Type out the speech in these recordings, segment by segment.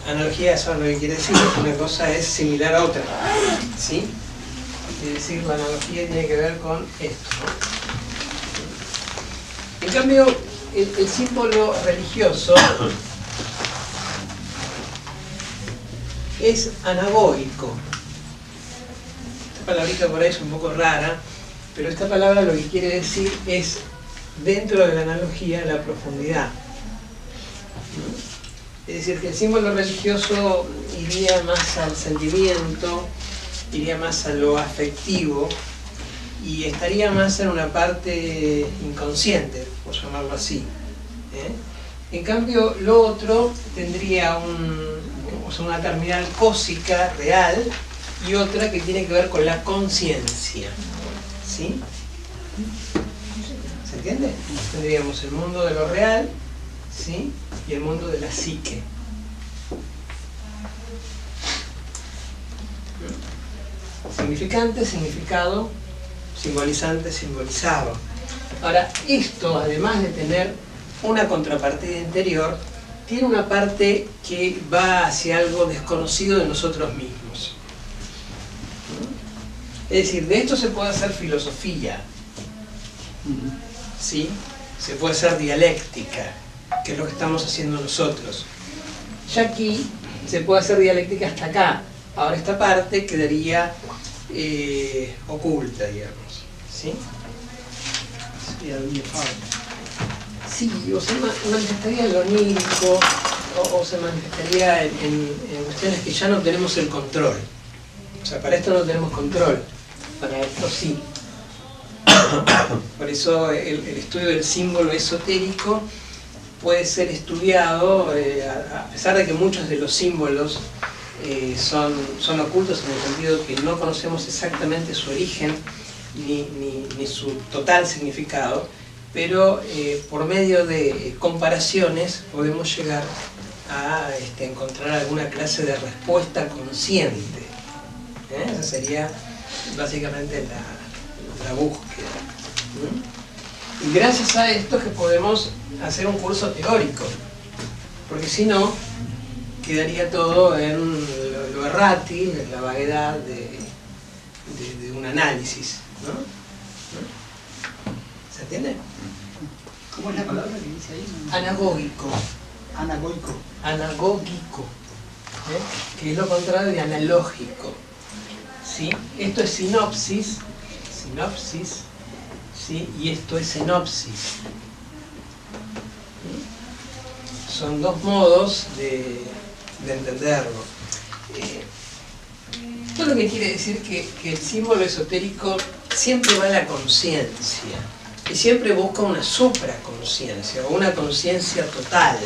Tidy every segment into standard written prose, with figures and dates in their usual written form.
Analogía, eso lo que quiere decir es que una cosa es similar a otra, ¿sí? Es decir, la analogía tiene que ver con esto, ¿no? En cambio, el símbolo religioso es anagógico. Esta palabrita por ahí es un poco rara, pero esta palabra lo que quiere decir es, dentro de la analogía, la profundidad. Es decir, que el símbolo religioso iría más al sentimiento, iría más a lo afectivo y estaría más en una parte inconsciente, por llamarlo así. En cambio, lo otro tendría una terminal cósica real y otra que tiene que ver con la conciencia. ¿Sí? ¿Se entiende? Tendríamos el mundo de lo real, ¿sí? Y el mundo de la psique. Significante, significado, simbolizante, simbolizado. Ahora, esto, además de tener una contrapartida interior, tiene una parte que va hacia algo desconocido de nosotros mismos. Es decir, de esto se puede hacer filosofía, ¿sí? Se puede hacer dialéctica, que es lo que estamos haciendo nosotros. Ya aquí se puede hacer dialéctica hasta acá. Ahora esta parte quedaría oculta, digamos. ¿Sí? Sí, o se manifestaría en lo onírico, o se manifestaría en cuestiones que ya no tenemos el control. O sea, para esto no tenemos control, para esto sí. Por eso el estudio del símbolo esotérico puede ser estudiado, a pesar de que muchos de los símbolos son ocultos en el sentido que no conocemos exactamente su origen ni su total significado, pero por medio de comparaciones podemos llegar a encontrar alguna clase de respuesta consciente. Esa sería básicamente la búsqueda. Y gracias a esto es que podemos hacer un curso teórico, porque si no, quedaría todo en lo errátil, en la vaguedad de un análisis, ¿no? ¿Se entiende? ¿Cómo es la palabra que dice ahí? Anagógico. Anagógico. Anagógico, que es lo contrario de analógico. ¿Sí? Esto es sinopsis, ¿sí? Y esto es sinopsis. Son dos modos de entenderlo. Esto lo que quiere decir que el símbolo esotérico siempre va a la conciencia y siempre busca una supraconciencia o una conciencia total.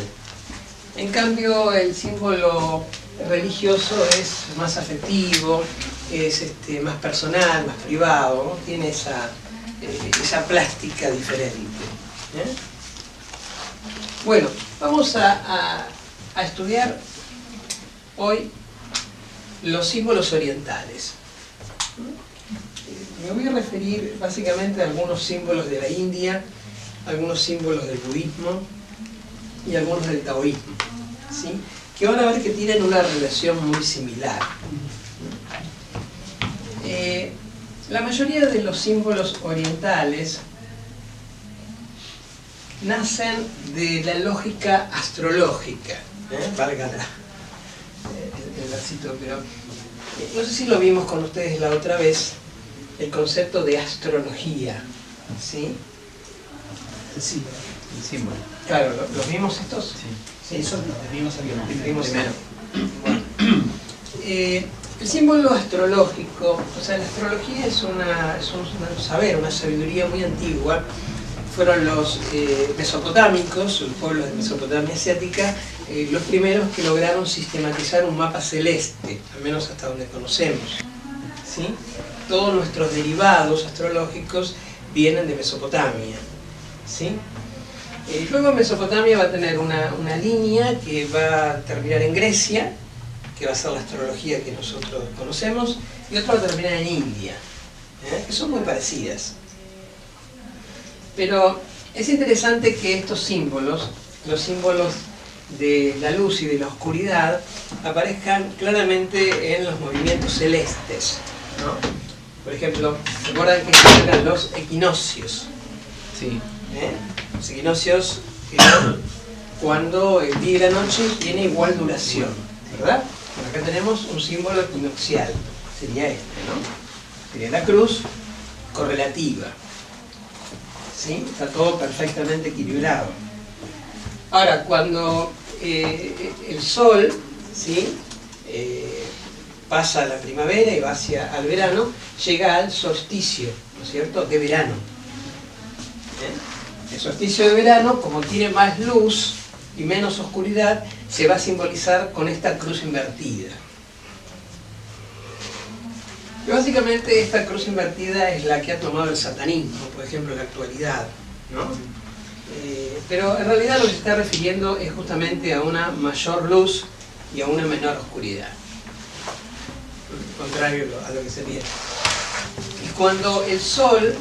En cambio, el símbolo religioso es más afectivo, es más personal, más privado, ¿no? Tiene esa plástica diferente. Bueno, vamos a estudiar hoy los símbolos orientales. Me voy a referir básicamente a algunos símbolos de la India, algunos símbolos del budismo y algunos del taoísmo, ¿sí? Que van a ver que tienen una relación muy similar. La mayoría de los símbolos orientales nacen de la lógica astrológica, valga el versito, pero no sé si lo vimos con ustedes la otra vez, el concepto de astrología, ¿sí? Sí, el símbolo. Claro, ¿los vimos estos? Sí, eso lo vimos primero. Bueno. El símbolo astrológico, o sea, la astrología es un saber, una sabiduría muy antigua. Fueron los mesopotámicos, los pueblos de Mesopotamia asiática, los primeros que lograron sistematizar un mapa celeste, al menos hasta donde conocemos, ¿sí? Todos nuestros derivados astrológicos vienen de Mesopotamia, ¿sí? Luego Mesopotamia va a tener una línea que va a terminar en Grecia, que va a ser la astrología que nosotros conocemos, y otra va a terminar en India, que son muy parecidas. Pero es interesante que estos símbolos los símbolos de la luz y de la oscuridad aparezcan claramente en los movimientos celestes, ¿no? Por ejemplo, recuerdan que eran los equinoccios. Sí. Los equinoccios cuando el día y la noche tiene igual duración, ¿verdad? Bueno, acá tenemos un símbolo equinoccial, sería este, ¿no? Sería la cruz correlativa. ¿Sí? Está todo perfectamente equilibrado. Ahora, cuando el sol, ¿sí? Pasa a la primavera y va hacia el verano, llega al solsticio, ¿no es cierto?, de verano. El solsticio de verano, como tiene más luz y menos oscuridad, se va a simbolizar con esta cruz invertida. Y básicamente esta cruz invertida es la que ha tomado el satanismo, por ejemplo, en la actualidad, ¿no? Pero en realidad lo que se está refiriendo es justamente a una mayor luz y a una menor oscuridad. Contrario a lo que sería. Y cuando el sol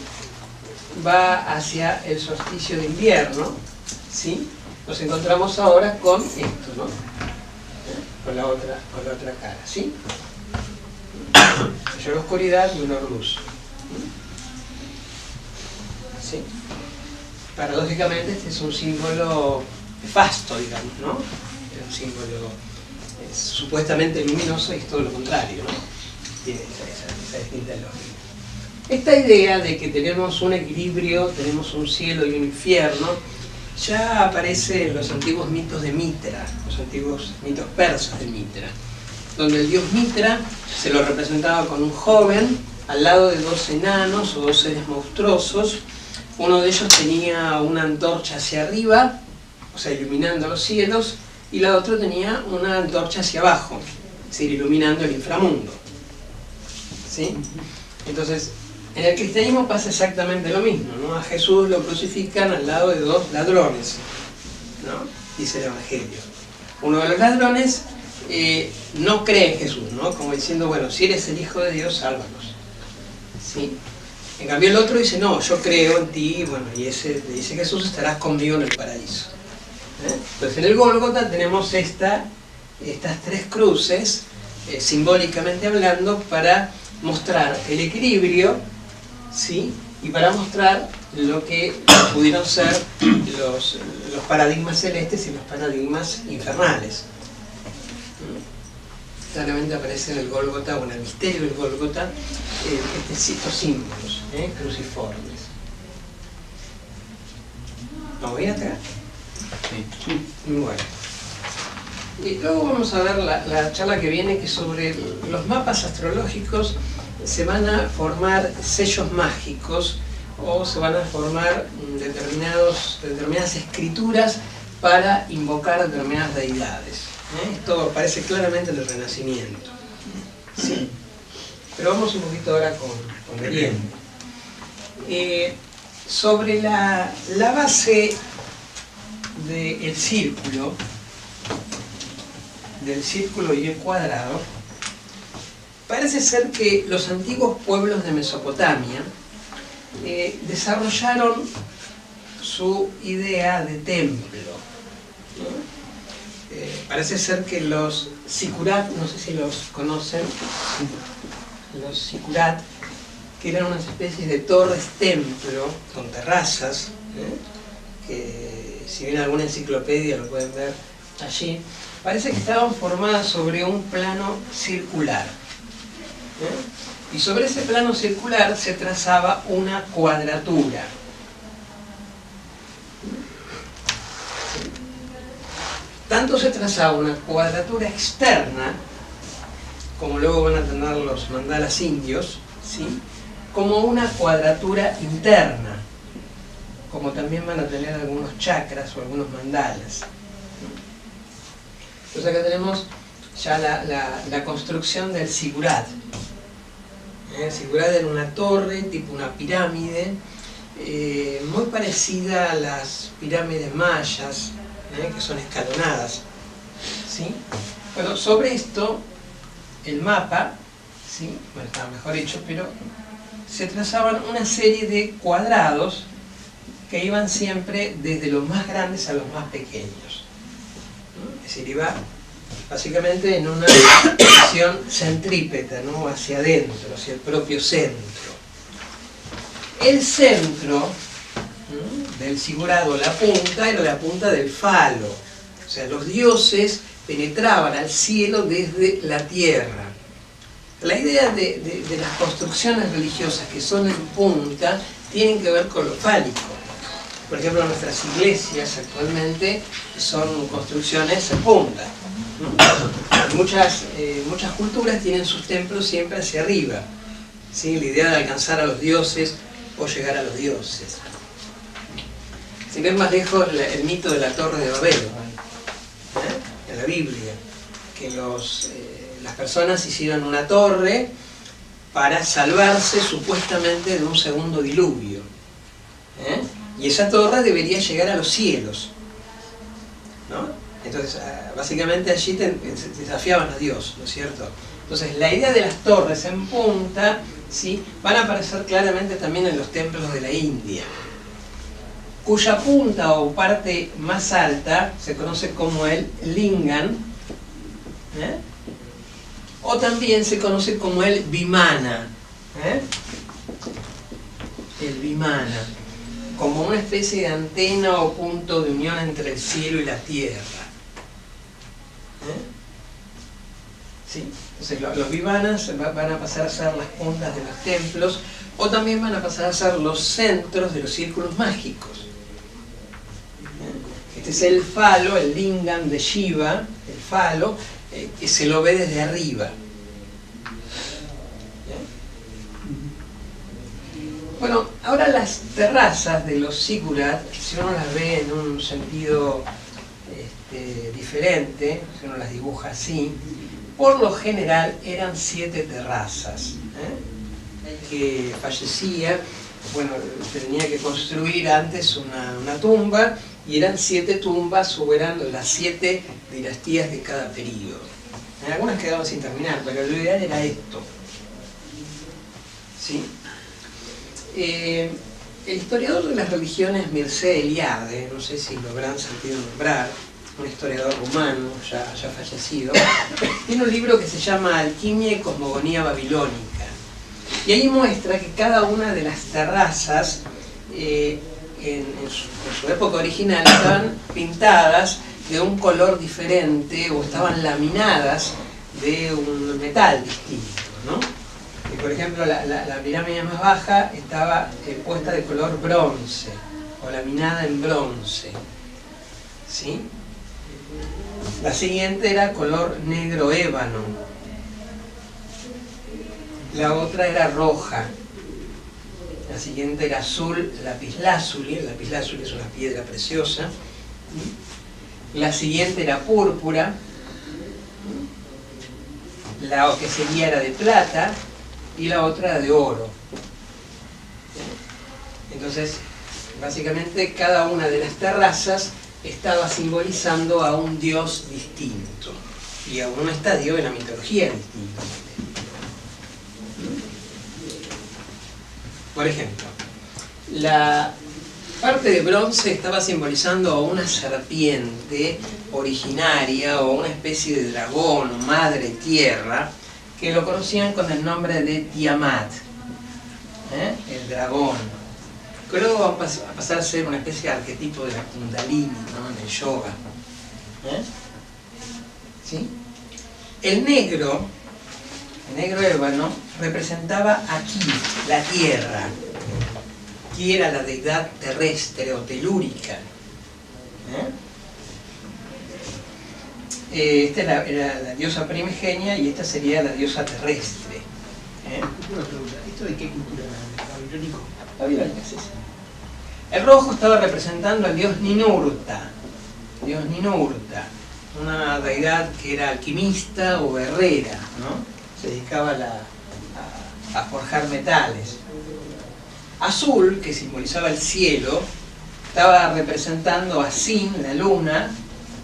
va hacia el solsticio de invierno, ¿sí? Nos encontramos ahora con esto, ¿no? Con la otra cara, ¿sí? Mayor oscuridad y menor luz. ¿Sí? Paradójicamente este es un símbolo nefasto, digamos, ¿no? Es un símbolo supuestamente luminoso y es todo lo contrario, ¿no? Tiene esa distinta lógica. Esta idea de que tenemos un equilibrio, tenemos un cielo y un infierno, ya aparece en los antiguos mitos de Mitra, los antiguos mitos persas de Mitra, donde el dios Mitra se lo representaba con un joven al lado de dos enanos o dos seres monstruosos. Uno de ellos tenía una antorcha hacia arriba, o sea, iluminando los cielos, y la otra tenía una antorcha hacia abajo, es decir, iluminando el inframundo. ¿Sí? Entonces, en el cristianismo pasa exactamente lo mismo, ¿no? A Jesús lo crucifican al lado de dos ladrones, ¿no? Dice el Evangelio. Uno de los ladrones no cree en Jesús, ¿no? Como diciendo, bueno, si eres el Hijo de Dios, sálvanos. ¿Sí? En cambio el otro dice, no, yo creo en ti, y bueno, y ese le dice Jesús, estarás conmigo en el paraíso. Entonces en el Gólgota tenemos estas tres cruces, simbólicamente hablando, para mostrar el equilibrio, ¿sí? Y para mostrar lo que pudieron ser los paradigmas celestes y los paradigmas infernales. Claramente aparece en el Gólgota, o en el misterio del Gólgota, estos símbolos cruciformes. ¿Vamos bien hasta acá? Sí. Bueno. Y luego vamos a ver la charla que viene, que sobre los mapas astrológicos se van a formar sellos mágicos o se van a formar determinadas escrituras para invocar determinadas deidades. Esto aparece claramente en el Renacimiento. ¿Sí? Pero vamos un poquito ahora con Oriente. Sobre la base del círculo y el cuadrado, parece ser que los antiguos pueblos de Mesopotamia desarrollaron su idea de templo. Parece ser que los Sikurat, no sé si los conocen, los Sikurat, que eran unas especies de torres templo con terrazas, que si bien alguna enciclopedia lo pueden ver allí, parece que estaban formadas sobre un plano circular. Y sobre ese plano circular se trazaba una cuadratura. Tanto se trazaba una cuadratura externa, como luego van a tener los mandalas indios, ¿sí? Como una cuadratura interna, como también van a tener algunos chakras o algunos mandalas. Entonces acá tenemos ya la construcción del Sigurat. El Sigurat era una torre, tipo una pirámide, muy parecida a las pirámides mayas, que son escalonadas. ¿Sí? Bueno, sobre esto, el mapa, ¿sí? Bueno, estaba mejor hecho, pero se trazaban una serie de cuadrados que iban siempre desde los más grandes a los más pequeños. Es decir, iba básicamente en una dirección centrípeta, ¿no? Hacia adentro, hacia el propio centro. El centro del zigurado, la punta, era la punta del falo. O sea, los dioses penetraban al cielo desde la tierra. La idea de las construcciones religiosas que son en punta tienen que ver con lo fálico. Por ejemplo, nuestras iglesias actualmente son construcciones en punta. Muchas culturas tienen sus templos siempre hacia arriba, ¿sí? La idea de alcanzar a los dioses o llegar a los dioses. Sin ver más lejos, el mito de la Torre de Babel, en la Biblia, que las personas hicieron una torre para salvarse supuestamente de un segundo diluvio. Y esa torre debería llegar a los cielos, ¿no? Entonces, básicamente allí desafiaban a Dios, ¿no es cierto? Entonces, la idea de las torres en punta, ¿sí?, van a aparecer claramente también en los templos de la India, cuya punta o parte más alta se conoce como el lingam, o también se conoce como el vimana, el vimana, como una especie de antena o punto de unión entre el cielo y la tierra. ¿Sí? Entonces los vimanas van a pasar a ser las puntas de los templos, o también van a pasar a ser los centros de los círculos mágicos. Este es el falo, el lingam de Shiva, el falo, que se lo ve desde arriba. Bueno, ahora las terrazas de los zigurat, si uno las ve en un sentido diferente, si uno las dibuja así, por lo general eran 7 terrazas, que fallecía, bueno, tenía que construir antes una tumba, y eran 7 tumbas, o eran las 7 dinastías de cada periodo. Algunas quedaban sin terminar, pero lo ideal era esto. ¿Sí? El historiador de las religiones Mircea Eliade, no sé si lo habrán sentido nombrar, un historiador rumano ya fallecido, tiene un libro que se llama Alquimia y Cosmogonía Babilónica, y ahí muestra que cada una de las terrazas en su época original estaban pintadas de un color diferente, o estaban laminadas de un metal distinto, ¿no? Y por ejemplo, la pirámide más baja estaba puesta de color bronce, o laminada en bronce, ¿sí? La siguiente era color negro ébano, la otra era roja, la siguiente era azul lapislázuli, el lapislázuli es una piedra preciosa, la siguiente era púrpura, la que seguía era de plata, y la otra era de oro. Entonces, básicamente cada una de las terrazas estaba simbolizando a un dios distinto y a un estadio de la mitología distinto. Por ejemplo, la parte de bronce estaba simbolizando a una serpiente originaria, o una especie de dragón o madre tierra, que lo conocían con el nombre de Tiamat, el dragón, que luego va a pasar a ser una especie de arquetipo de la Kundalini, ¿no?, en el yoga. ¿Sí? El negro ébano representaba aquí la tierra, que era la deidad terrestre o telúrica. Esta era la diosa primigenia, y esta sería la diosa terrestre. Una pregunta, ¿esto de qué cultura era? ¿Babilónico? Babilónica, sí, sí. El rojo estaba representando al dios Ninurta, una deidad que era alquimista o herrera, ¿no? Se dedicaba a forjar metales. Azul, que simbolizaba el cielo, estaba representando a Sin, la luna,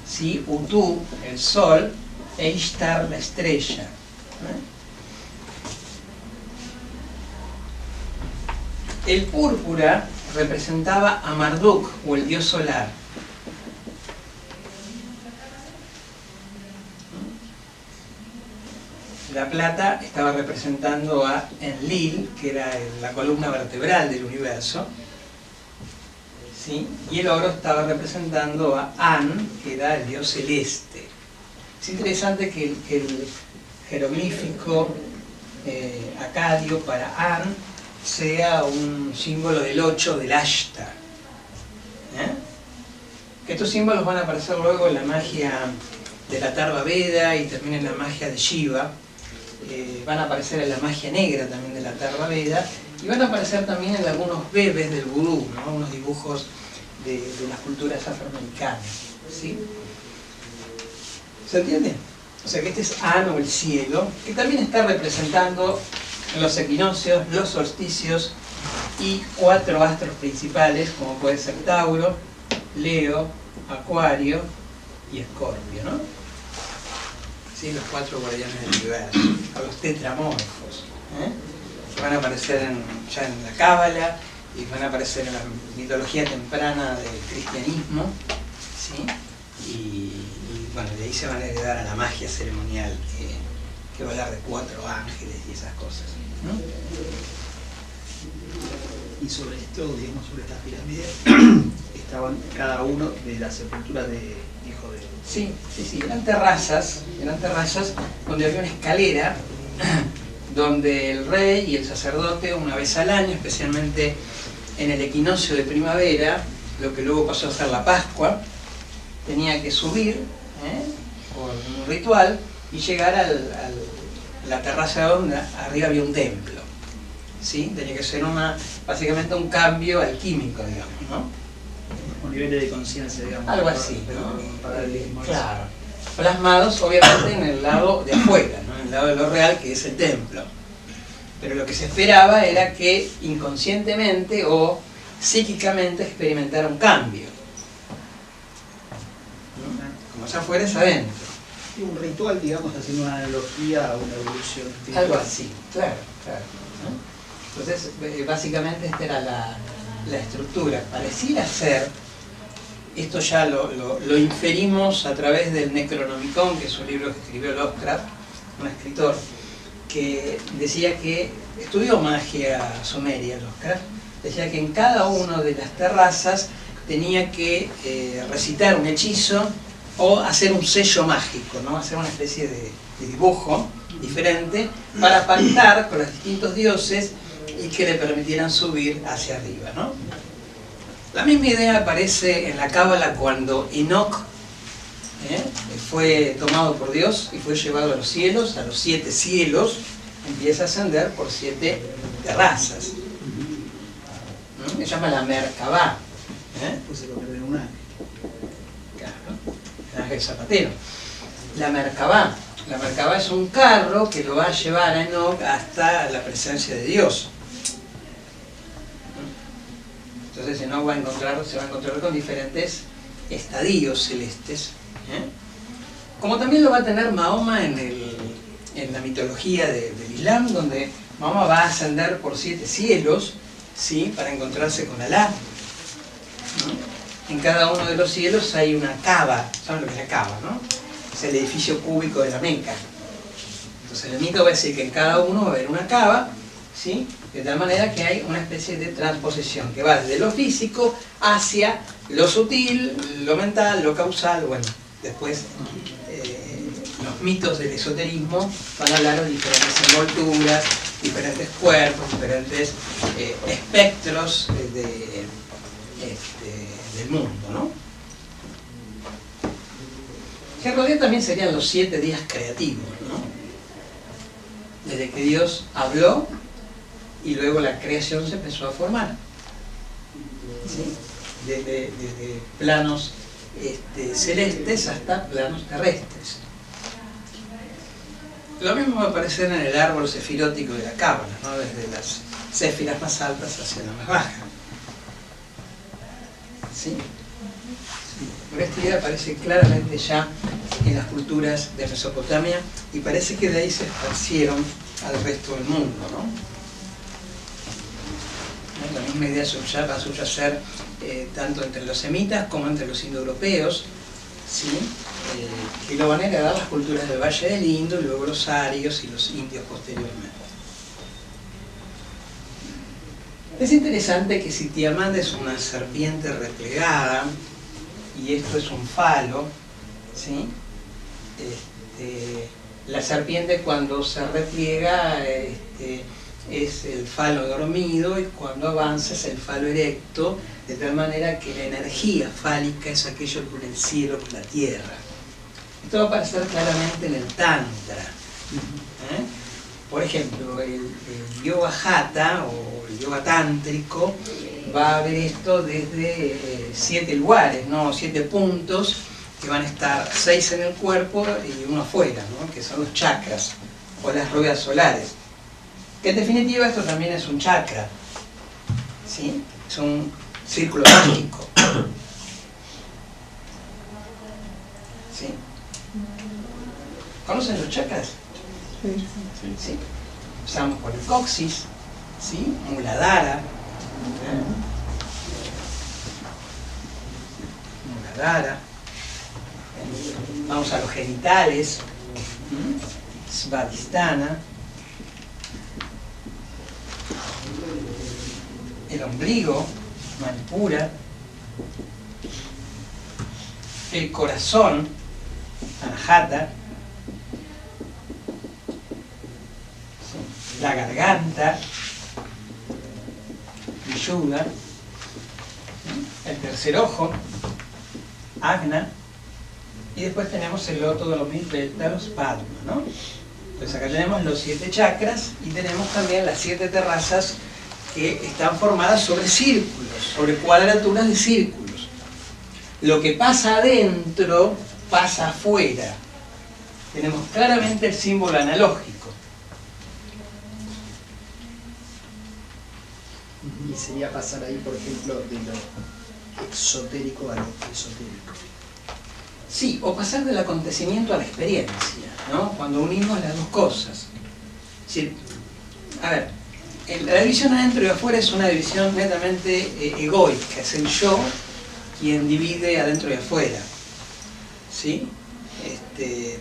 ¿sí?, Utu, el sol, e Ishtar, la estrella. El púrpura representaba a Marduk, o el dios solar. La plata estaba representando a Enlil, que era la columna vertebral del universo, ¿sí? Y el oro estaba representando a An, que era el dios celeste. Es interesante que el jeroglífico acadio para An sea un símbolo del 8 del Ashtar. Que estos símbolos van a aparecer luego en la magia de la Atharva Veda y también en la magia de Shiva. Van a aparecer en la magia negra también de la Atharva Veda y van a aparecer también en algunos bebés del vudú, ¿no? Unos dibujos de las culturas afroamericanas, ¿sí? ¿Se entiende? O sea que este es An, o el cielo, que también está representando los equinoccios, los solsticios y 4 astros principales, como puede ser Tauro, Leo, Acuario y Escorpio, ¿no? Sí, los 4 guardianes del universo, a los tetramorfos, que van a aparecer ya en la Cábala y van a aparecer en la mitología temprana del cristianismo, ¿sí? Y bueno, de ahí se van a heredar a la magia ceremonial que va a hablar de 4 ángeles y esas cosas, ¿no? Y sobre esto, digamos, sobre estas pirámides, estaban cada uno de las sepulturas de hijo de... Sí, eran terrazas donde había una escalera donde el rey y el sacerdote una vez al año, especialmente en el equinoccio de primavera, lo que luego pasó a ser la Pascua, tenía que subir por un ritual y llegar a la terraza donde arriba había un templo, ¿sí? Tenía que ser básicamente un cambio alquímico, digamos, ¿no? Un nivel de conciencia, digamos. Algo así, ¿no? Paralelismo. Claro. Plasmados, obviamente, en el lado de afuera, ¿no? En el lado de lo real, que es el templo. Pero lo que se esperaba era que inconscientemente o psíquicamente experimentara un cambio. ¿No? Como es afuera, es adentro. Y un ritual, digamos, haciendo una analogía a una evolución espiritual. Algo así, claro. ¿No? Entonces, básicamente esta era la estructura. Pareciera ser, esto ya lo inferimos a través del Necronomicon, que es un libro que escribió Lovecraft, un escritor, que decía que estudió magia sumeria, Lovecraft, decía que en cada una de las terrazas tenía que recitar un hechizo o hacer un sello mágico, ¿no? Hacer una especie de dibujo diferente para pactar con los distintos dioses y que le permitieran subir hacia arriba, ¿no? La misma idea aparece en la Cábala cuando Enoch fue tomado por Dios y fue llevado a los cielos, a los 7 cielos, empieza a ascender por 7 terrazas. Se llama la Merkabah. Pues se lo perdió un ángel. Claro, el ángel zapatero. La Merkabah. La Merkabah es un carro que lo va a llevar a Enoch hasta la presencia de Dios. Entonces Enoch se va a encontrar con diferentes estadios celestes. Como también lo va a tener Mahoma en la mitología del Islam, donde Mahoma va a ascender por 7 cielos, ¿sí? Para encontrarse con Alá. En cada uno de los cielos hay una Kaaba. ¿Saben lo que es la Kaaba, no? Es el edificio cúbico de la Meca. Entonces el mito va a decir que en cada uno va a haber una Kaaba, ¿sí? De tal manera que hay una especie de transposición que va desde lo físico hacia lo sutil, lo mental, lo causal. Bueno, después los mitos del esoterismo van a hablar de diferentes envolturas, diferentes cuerpos, diferentes espectros del mundo, ¿no? Que en realidad también serían los 7 días creativos, ¿no? Desde que Dios habló y luego la creación se empezó a formar, ¿sí? Desde planos celestes hasta planos terrestres. Lo mismo va a aparecer en el árbol sefirótico de la Cábala, ¿no? Desde las séfiras más altas hacia la más baja. ¿Sí? Pero esta idea aparece claramente ya en las culturas de Mesopotamia y parece que de ahí se esparcieron al resto del mundo, ¿no? la misma idea va a subyacer tanto entre los semitas como entre los indoeuropeos, ¿sí? Que lo van a heredar las culturas del Valle del Indo y luego los arios y los indios posteriormente. Es interesante que si Tiamat es una serpiente replegada y esto es un falo, ¿sí? La serpiente cuando se repliega es el falo dormido y cuando avanza es el falo erecto, de tal manera que la energía fálica es aquello que une el cielo con la tierra. Esto va a aparecer claramente en el Tantra. Por ejemplo, el yoga hatha o el yoga tántrico va a ver esto desde 7 lugares, ¿no? 7 puntos que van a estar 6 en el cuerpo y 1 afuera, ¿no? Que son los chakras o las ruedas solares. Que en definitiva esto también es un chakra, ¿sí? Es un círculo mágico. ¿Sí? ¿Conocen los chakras? Sí. Empezamos por el coxis, ¿sí? Muladhara. Muladhara. Vamos a los genitales. Svadhisthana. El ombligo, Manipura. El corazón, Anahata. La garganta, Vishuddha. El tercer ojo, Agna. Y después tenemos el loto de los 1000 pétalos, Padma, ¿no? Pues acá tenemos los 7 chakras y tenemos también las 7 terrazas que están formadas sobre círculos, sobre cuadraturas de círculos. Lo que pasa adentro pasa afuera. Tenemos claramente el símbolo analógico. Y sería pasar ahí, por ejemplo, de lo exotérico a lo esotérico. Sí, o pasar del acontecimiento a la experiencia, ¿no? Cuando unimos las dos cosas. Es decir, a ver, la división adentro y afuera es una división netamente egoica, es el yo quien divide adentro y afuera, ¿sí?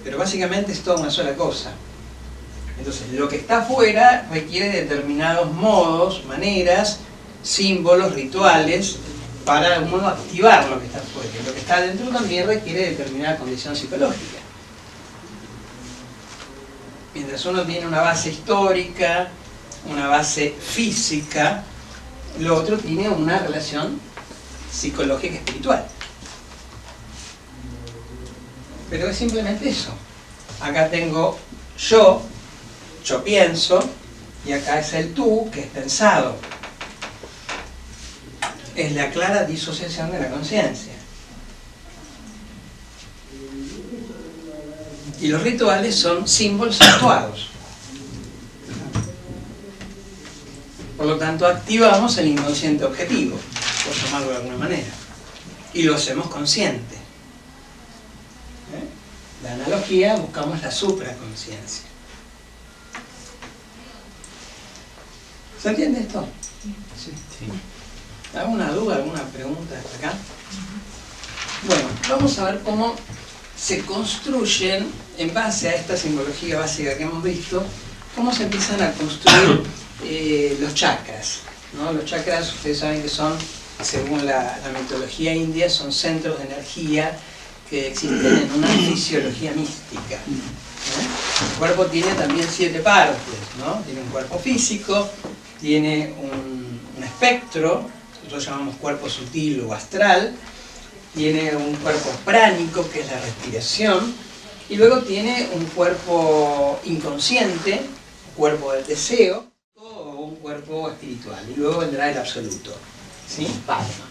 Pero básicamente es toda una sola cosa. Entonces, lo que está afuera requiere determinados modos, maneras, símbolos, rituales, para de algún modo activar lo que está afuera. Lo que está adentro también requiere determinada condición psicológica. Mientras uno tiene una base histórica, una base física, lo otro tiene una relación psicológica espiritual. Pero es simplemente eso. Acá tengo yo pienso, y acá es el tú, que es pensado. Es la clara disociación de la conciencia. Y los rituales son símbolos actuados. Por lo tanto, activamos el inconsciente objetivo, por llamarlo de alguna manera. Y lo hacemos consciente. La analogía, buscamos la supraconciencia. ¿Se entiende esto? Sí. ¿Alguna duda, alguna pregunta hasta acá? Bueno, vamos a ver cómo se construyen, en base a esta simbología básica que hemos visto, cómo se empiezan a construir los chakras, ¿no? Los chakras, ustedes saben que son, según la mitología india, son centros de energía que existen en una fisiología mística, ¿no? El cuerpo tiene también 7 partes, ¿no? Tiene un cuerpo físico, tiene un espectro, nosotros llamamos cuerpo sutil o astral, tiene un cuerpo pránico, que es la respiración, y luego tiene un cuerpo inconsciente, un cuerpo del deseo, o un cuerpo espiritual, y luego vendrá el absoluto, ¿sí? Padma.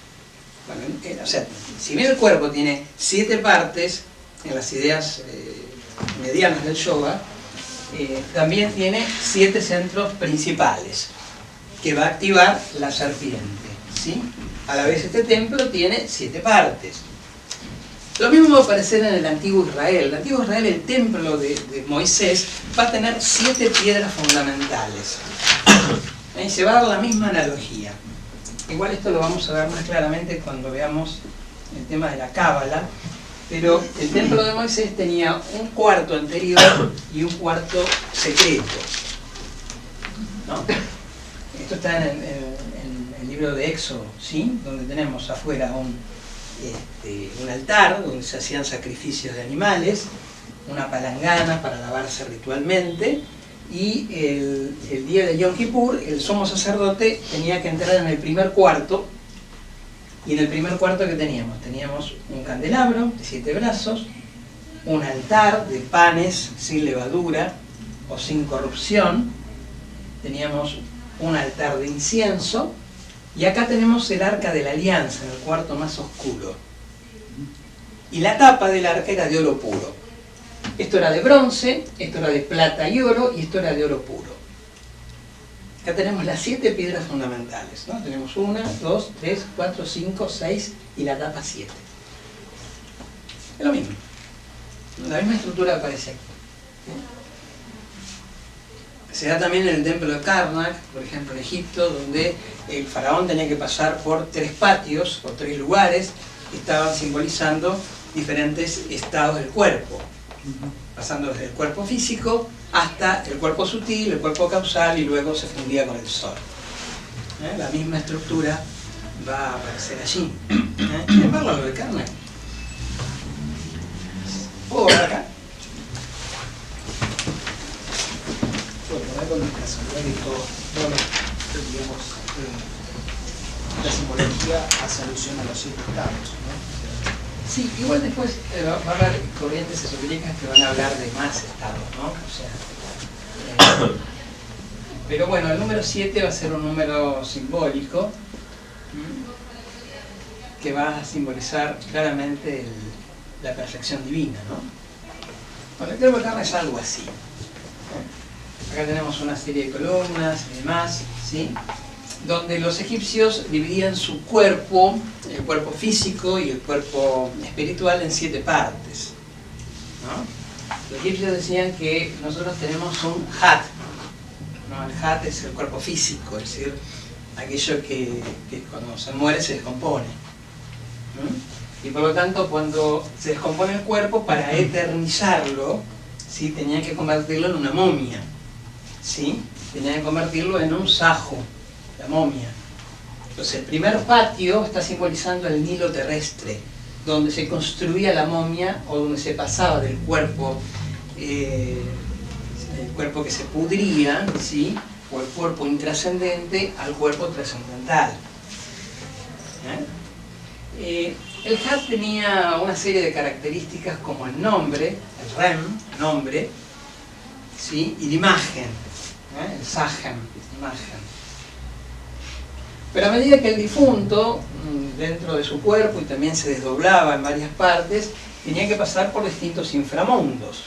Bueno, o sea, si bien el cuerpo tiene 7 partes, en las ideas medianas del yoga, también tiene 7 centros principales, que va a activar la serpiente, ¿sí? A la vez este templo tiene 7 partes. Lo mismo va a aparecer en el antiguo Israel. En el antiguo Israel, el templo de Moisés va a tener 7 piedras fundamentales. Y se va a dar la misma analogía. Igual esto lo vamos a ver más claramente cuando veamos el tema de la cábala, pero el templo de Moisés tenía un cuarto anterior y un cuarto secreto, ¿no? Esto está en el libro de Éxodo, ¿sí? Donde tenemos afuera un altar donde se hacían sacrificios de animales, una palangana para lavarse ritualmente, y el día de Yom Kippur el sumo sacerdote tenía que entrar en el primer cuarto, y en el primer cuarto que teníamos un candelabro de 7 brazos, un altar de panes sin levadura o sin corrupción, teníamos un altar de incienso, y acá tenemos el arca de la alianza en el cuarto más oscuro, y la tapa del arca era de oro puro. Esto era de bronce, esto era de plata y oro, y esto era de oro puro. Acá tenemos las 7 piedras fundamentales, ¿no? Tenemos 1, 2, 3, 4, 5, 6 y la tapa 7. Es lo mismo. La misma estructura aparece aquí. Se da también en el templo de Karnak, por ejemplo en Egipto, donde el faraón tenía que pasar por 3 patios, por 3 lugares, que estaban simbolizando diferentes estados del cuerpo, pasando desde el cuerpo físico hasta el cuerpo sutil, el cuerpo causal, y luego se fundía con el sol. La misma estructura va a aparecer allí. ¿Quieren verlo lo de Karnak? ¿Puedo ver acá? Puedo poner con casualidad que todo digamos, la simbología hace alusión a los 7 estados, ¿no? Sí, igual después va a haber corrientes esotéricas que van a hablar de más estados, ¿no? O sea, pero bueno, el número 7 va a ser un número simbólico que va a simbolizar claramente la perfección divina, ¿no? Bueno, el templo de Karnak es algo así. Acá tenemos una serie de columnas y demás, ¿sí? Donde los egipcios dividían su cuerpo, el cuerpo físico y el cuerpo espiritual, en 7 partes, ¿no? Los egipcios decían que nosotros tenemos un hat, ¿no? El hat es el cuerpo físico, es decir, aquello que cuando se muere se descompone, ¿no? Y por lo tanto, cuando se descompone el cuerpo, para eternizarlo, ¿sí? Tenían que convertirlo en una momia, ¿sí? Tenían que convertirlo en un sajo, la momia. Entonces el primer patio está simbolizando el Nilo terrestre, donde se construía la momia o donde se pasaba del cuerpo, el cuerpo que se pudría, ¿sí? O el cuerpo intrascendente al cuerpo trascendental. El Hat tenía una serie de características como el nombre, el Rem, nombre, ¿sí? Y la imagen, el Sahem, imagen. Pero a medida que el difunto, dentro de su cuerpo, y también se desdoblaba en varias partes, tenía que pasar por distintos inframundos.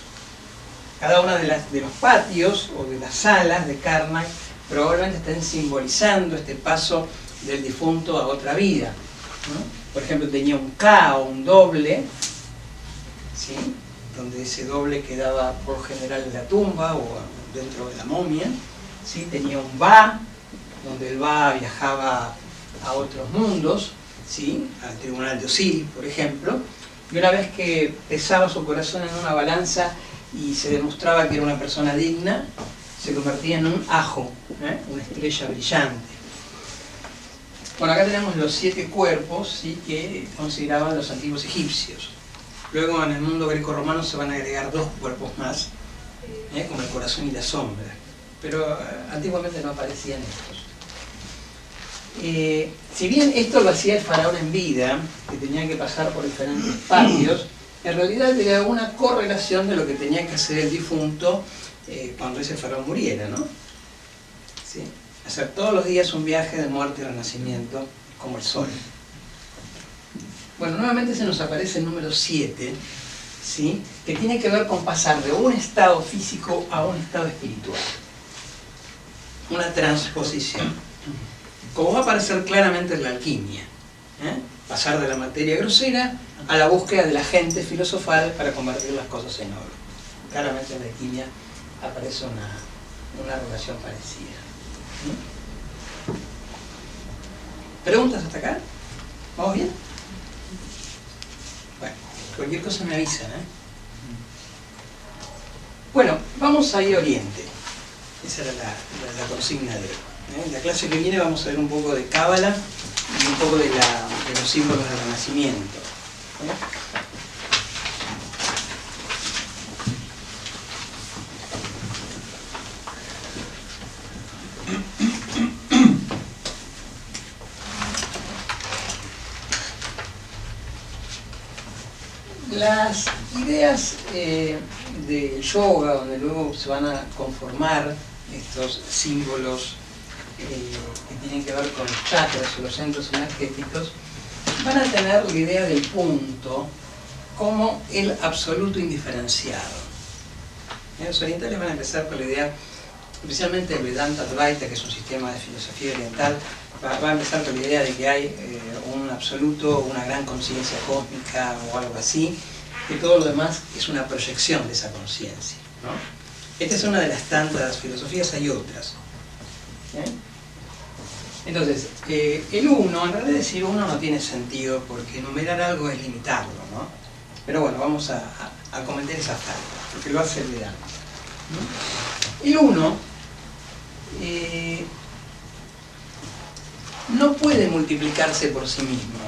Cada una de los patios o de las salas de Karnak probablemente estén simbolizando este paso del difunto a otra vida, ¿no? Por ejemplo, tenía un Ka o un doble, ¿sí? Donde ese doble quedaba por lo general en la tumba o dentro de la momia, ¿sí? Tenía un Ba, donde el Ba viajaba a otros mundos, ¿sí? Al tribunal de Osiris, por ejemplo, y una vez que pesaba su corazón en una balanza y se demostraba que era una persona digna, se convertía en un ajo, una estrella brillante. Bueno, acá tenemos los 7 cuerpos, ¿sí? Que consideraban los antiguos egipcios. Luego en el mundo greco-romano se van a agregar 2 cuerpos más, como el corazón y la sombra, pero antiguamente no aparecían estos. Si bien esto lo hacía el faraón en vida, que tenía que pasar por diferentes patios, en realidad era una correlación de lo que tenía que hacer el difunto cuando ese faraón muriera, ¿no? ¿Sí? Hacer todos los días un viaje de muerte y renacimiento como el sol. Bueno, nuevamente se nos aparece el número 7, ¿sí? Que tiene que ver con pasar de un estado físico a un estado espiritual. Una transposición. Como va a aparecer claramente en la alquimia, pasar de la materia grosera a la búsqueda del agente filosofal para convertir las cosas en oro. Claramente en la alquimia aparece una relación parecida. ¿Preguntas hasta acá? ¿Vamos bien? Bueno, cualquier cosa me avisan, ¿eh? Bueno, vamos a ir a Oriente. Esa era la consigna de hoy. En la clase que viene vamos a ver un poco de Cábala y un poco de los símbolos del Renacimiento. Las ideas del yoga, donde luego se van a conformar estos símbolos que tienen que ver con los chakras o los centros energéticos, van a tener la idea del punto como el absoluto indiferenciado. Los orientales van a empezar por la idea, especialmente el Vedanta Advaita, que es un sistema de filosofía oriental, va a empezar por la idea de que hay un absoluto, una gran conciencia cósmica o algo así, que todo lo demás es una proyección de esa conciencia, ¿no? Esta es una de las tantas filosofías, hay otras. Entonces, el uno, en realidad decir uno no tiene sentido, porque enumerar algo es limitarlo, ¿no? Pero bueno, vamos a comentar esa parte, porque lo hace el Vedanta. El uno no puede multiplicarse por sí mismo.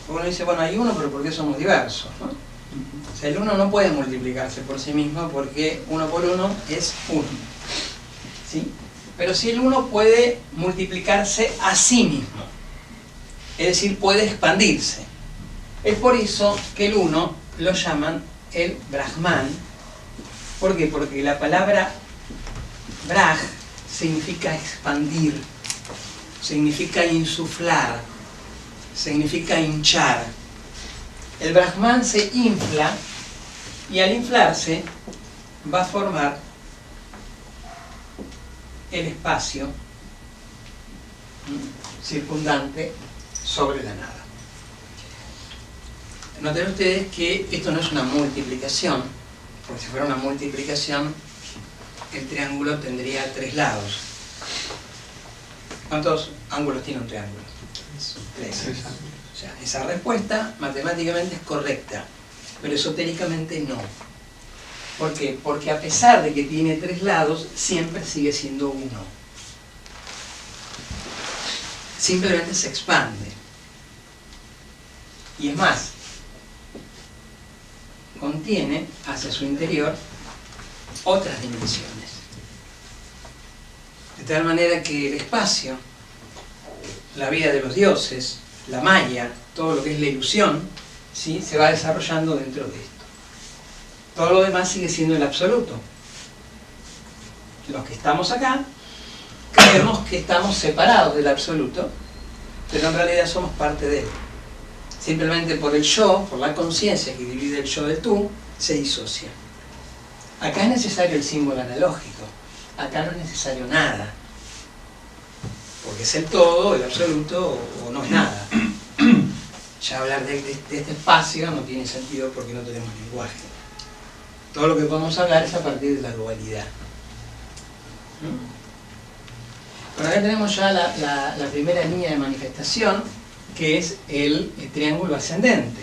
Uno dice, bueno, hay uno, pero ¿por qué somos diversos, no? O sea, el uno no puede multiplicarse por sí mismo porque uno por uno es uno, ¿sí? Pero sí el uno puede multiplicarse a sí mismo, es decir, puede expandirse. Es por eso que el uno lo llaman el Brahman. ¿Por qué? Porque la palabra Braj significa expandir, significa insuflar, significa hinchar. El Brahman se infla y al inflarse va a formar el espacio circundante sobre la nada. Noten ustedes que esto no es una multiplicación, porque si fuera una multiplicación el triángulo tendría 3 lados. ¿Cuántos ángulos tiene un triángulo? 3. O sea, esa respuesta matemáticamente es correcta, pero esotéricamente no. ¿Por qué? Porque a pesar de que tiene 3 lados, siempre sigue siendo 1. Simplemente se expande. Y es más, contiene hacia su interior otras dimensiones. De tal manera que el espacio, la vida de los dioses, la maya, todo lo que es la ilusión, ¿sí?, se va desarrollando dentro de esto. Todo lo demás sigue siendo el absoluto. Los que estamos acá creemos que estamos separados del absoluto, pero en realidad somos parte de él. Simplemente por el yo, por la conciencia que divide el yo del tú, se disocia. Acá es necesario el símbolo analógico, acá no es necesario nada, porque es el todo, el absoluto, o no es nada. Ya hablar de este espacio no tiene sentido porque no tenemos lenguaje. Todo lo que podemos hablar es a partir de la dualidad. Por acá tenemos ya la primera línea de manifestación, que es el triángulo ascendente.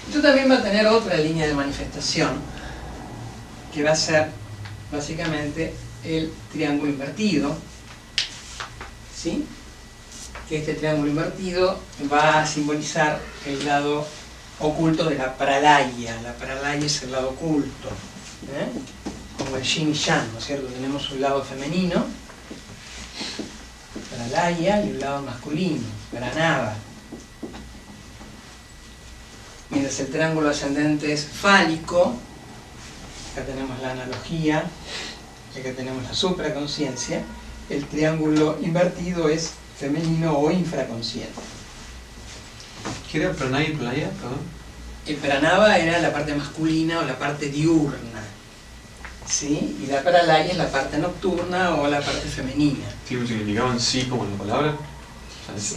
Esto también va a tener otra línea de manifestación, que va a ser básicamente el triángulo invertido, ¿sí? Que este triángulo invertido va a simbolizar el lado oculto de la pralaya. La pralaya es el lado oculto, como el yin y yang, ¿no es cierto? Tenemos un lado femenino, pralaya, y un lado masculino, pranava. Mientras el triángulo ascendente es fálico, acá tenemos la analogía, acá tenemos la supraconsciencia, el triángulo invertido es femenino o infraconsciente. ¿Qué era pranaya y playa? El pranava era la parte masculina o la parte diurna, ¿sí? Y la pralaya es la parte nocturna o la parte femenina. ¿Sí significaban sí como la palabra?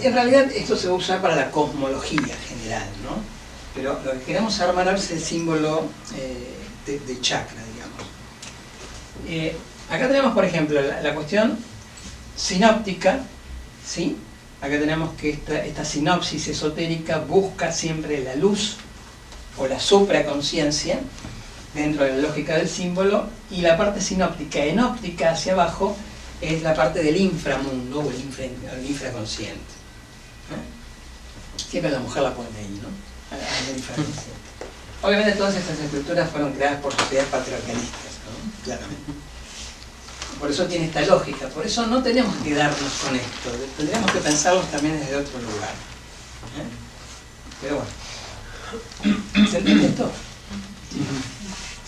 En realidad esto se va a usar para la cosmología general, ¿no? Pero lo que queremos armar es el símbolo de chakra, digamos. Acá tenemos, por ejemplo, la cuestión sinóptica, ¿sí? Acá tenemos que esta sinopsis esotérica busca siempre la luz o la supraconciencia dentro de la lógica del símbolo, y la parte sinóptica en óptica hacia abajo es la parte del inframundo o el infraconsciente. Siempre la mujer la pone ahí, ¿no? El infraconsciente. Obviamente todas estas estructuras fueron creadas por sociedades patriarcalistas, ¿no? Claramente. Por eso tiene esta lógica, por eso no tenemos que quedarnos con esto, tendríamos que pensarlos también desde otro lugar. Pero bueno, ¿se entiende esto?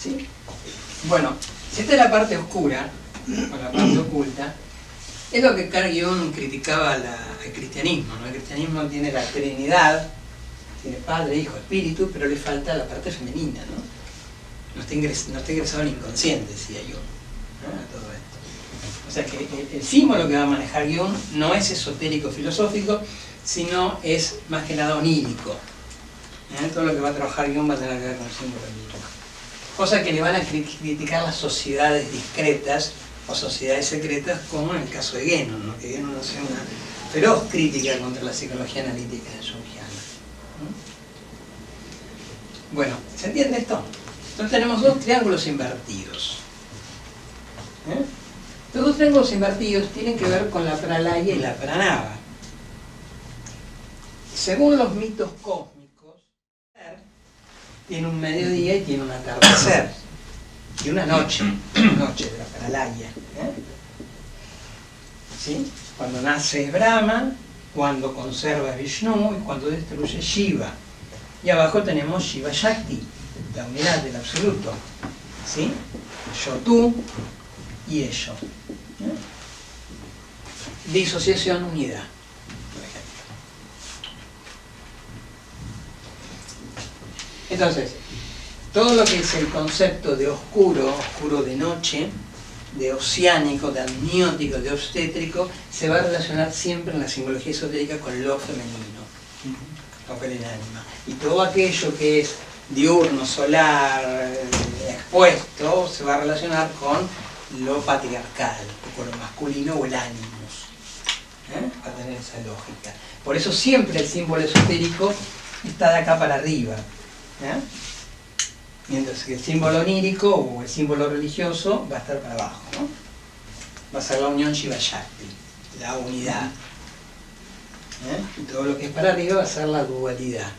¿Sí? Bueno, si esta es la parte oscura, o la parte oculta, es lo que Carl Jung criticaba al cristianismo, ¿no? El cristianismo tiene la Trinidad, tiene Padre, Hijo, Espíritu, pero le falta la parte femenina, ¿no? No está ingresado en el inconsciente, decía Jung, ¿no? A todo esto. O sea que el símbolo que va a manejar Jung no es esotérico filosófico, sino es más que nada onírico. Todo lo que va a trabajar Jung va a tener que ver con el símbolo onírico. Cosa que le van a criticar las sociedades discretas o sociedades secretas, como en el caso de Guénon, ¿no? Que Guénon hace una feroz crítica contra la psicología analítica junguiana. Bueno, ¿se entiende esto? Entonces tenemos dos triángulos invertidos. Estos dos triángulos invertidos tienen que ver con la pralaya y la pranava. Según los mitos cósmicos, tiene un mediodía y tiene un atardecer, y una noche de la pralaya. ¿Sí? Cuando nace es Brahma, cuando conserva es Vishnu y cuando destruye Shiva. Y abajo tenemos Shiva Shakti, la unidad del absoluto. ¿Sí? Yo, tú y ello. Disociación, unidad, por ejemplo. Entonces, todo lo que es el concepto de oscuro, oscuro de noche, de oceánico, de amniótico, de obstétrico, se va a relacionar siempre en la simbología esotérica con lo femenino, con el ánima. Y todo aquello que es diurno, solar, expuesto, se va a relacionar con lo patriarcal, o con lo masculino o el ánimos. Va a tener esa lógica. Por eso siempre el símbolo esotérico está de acá para arriba. Mientras que el símbolo onírico o el símbolo religioso va a estar para abajo, ¿no? Va a ser la unión Shiva Shakti, la unidad. Y todo lo que es para arriba va a ser la dualidad.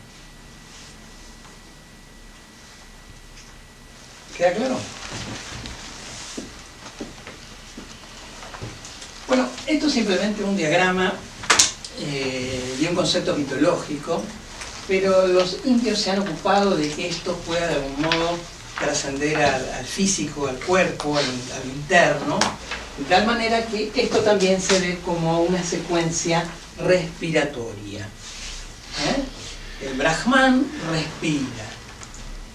¿Queda claro? Bueno, esto es simplemente un diagrama y un concepto mitológico, pero los indios se han ocupado de que esto pueda de algún modo trascender al físico, al cuerpo, al interno, de tal manera que esto también se ve como una secuencia respiratoria. El Brahman respira.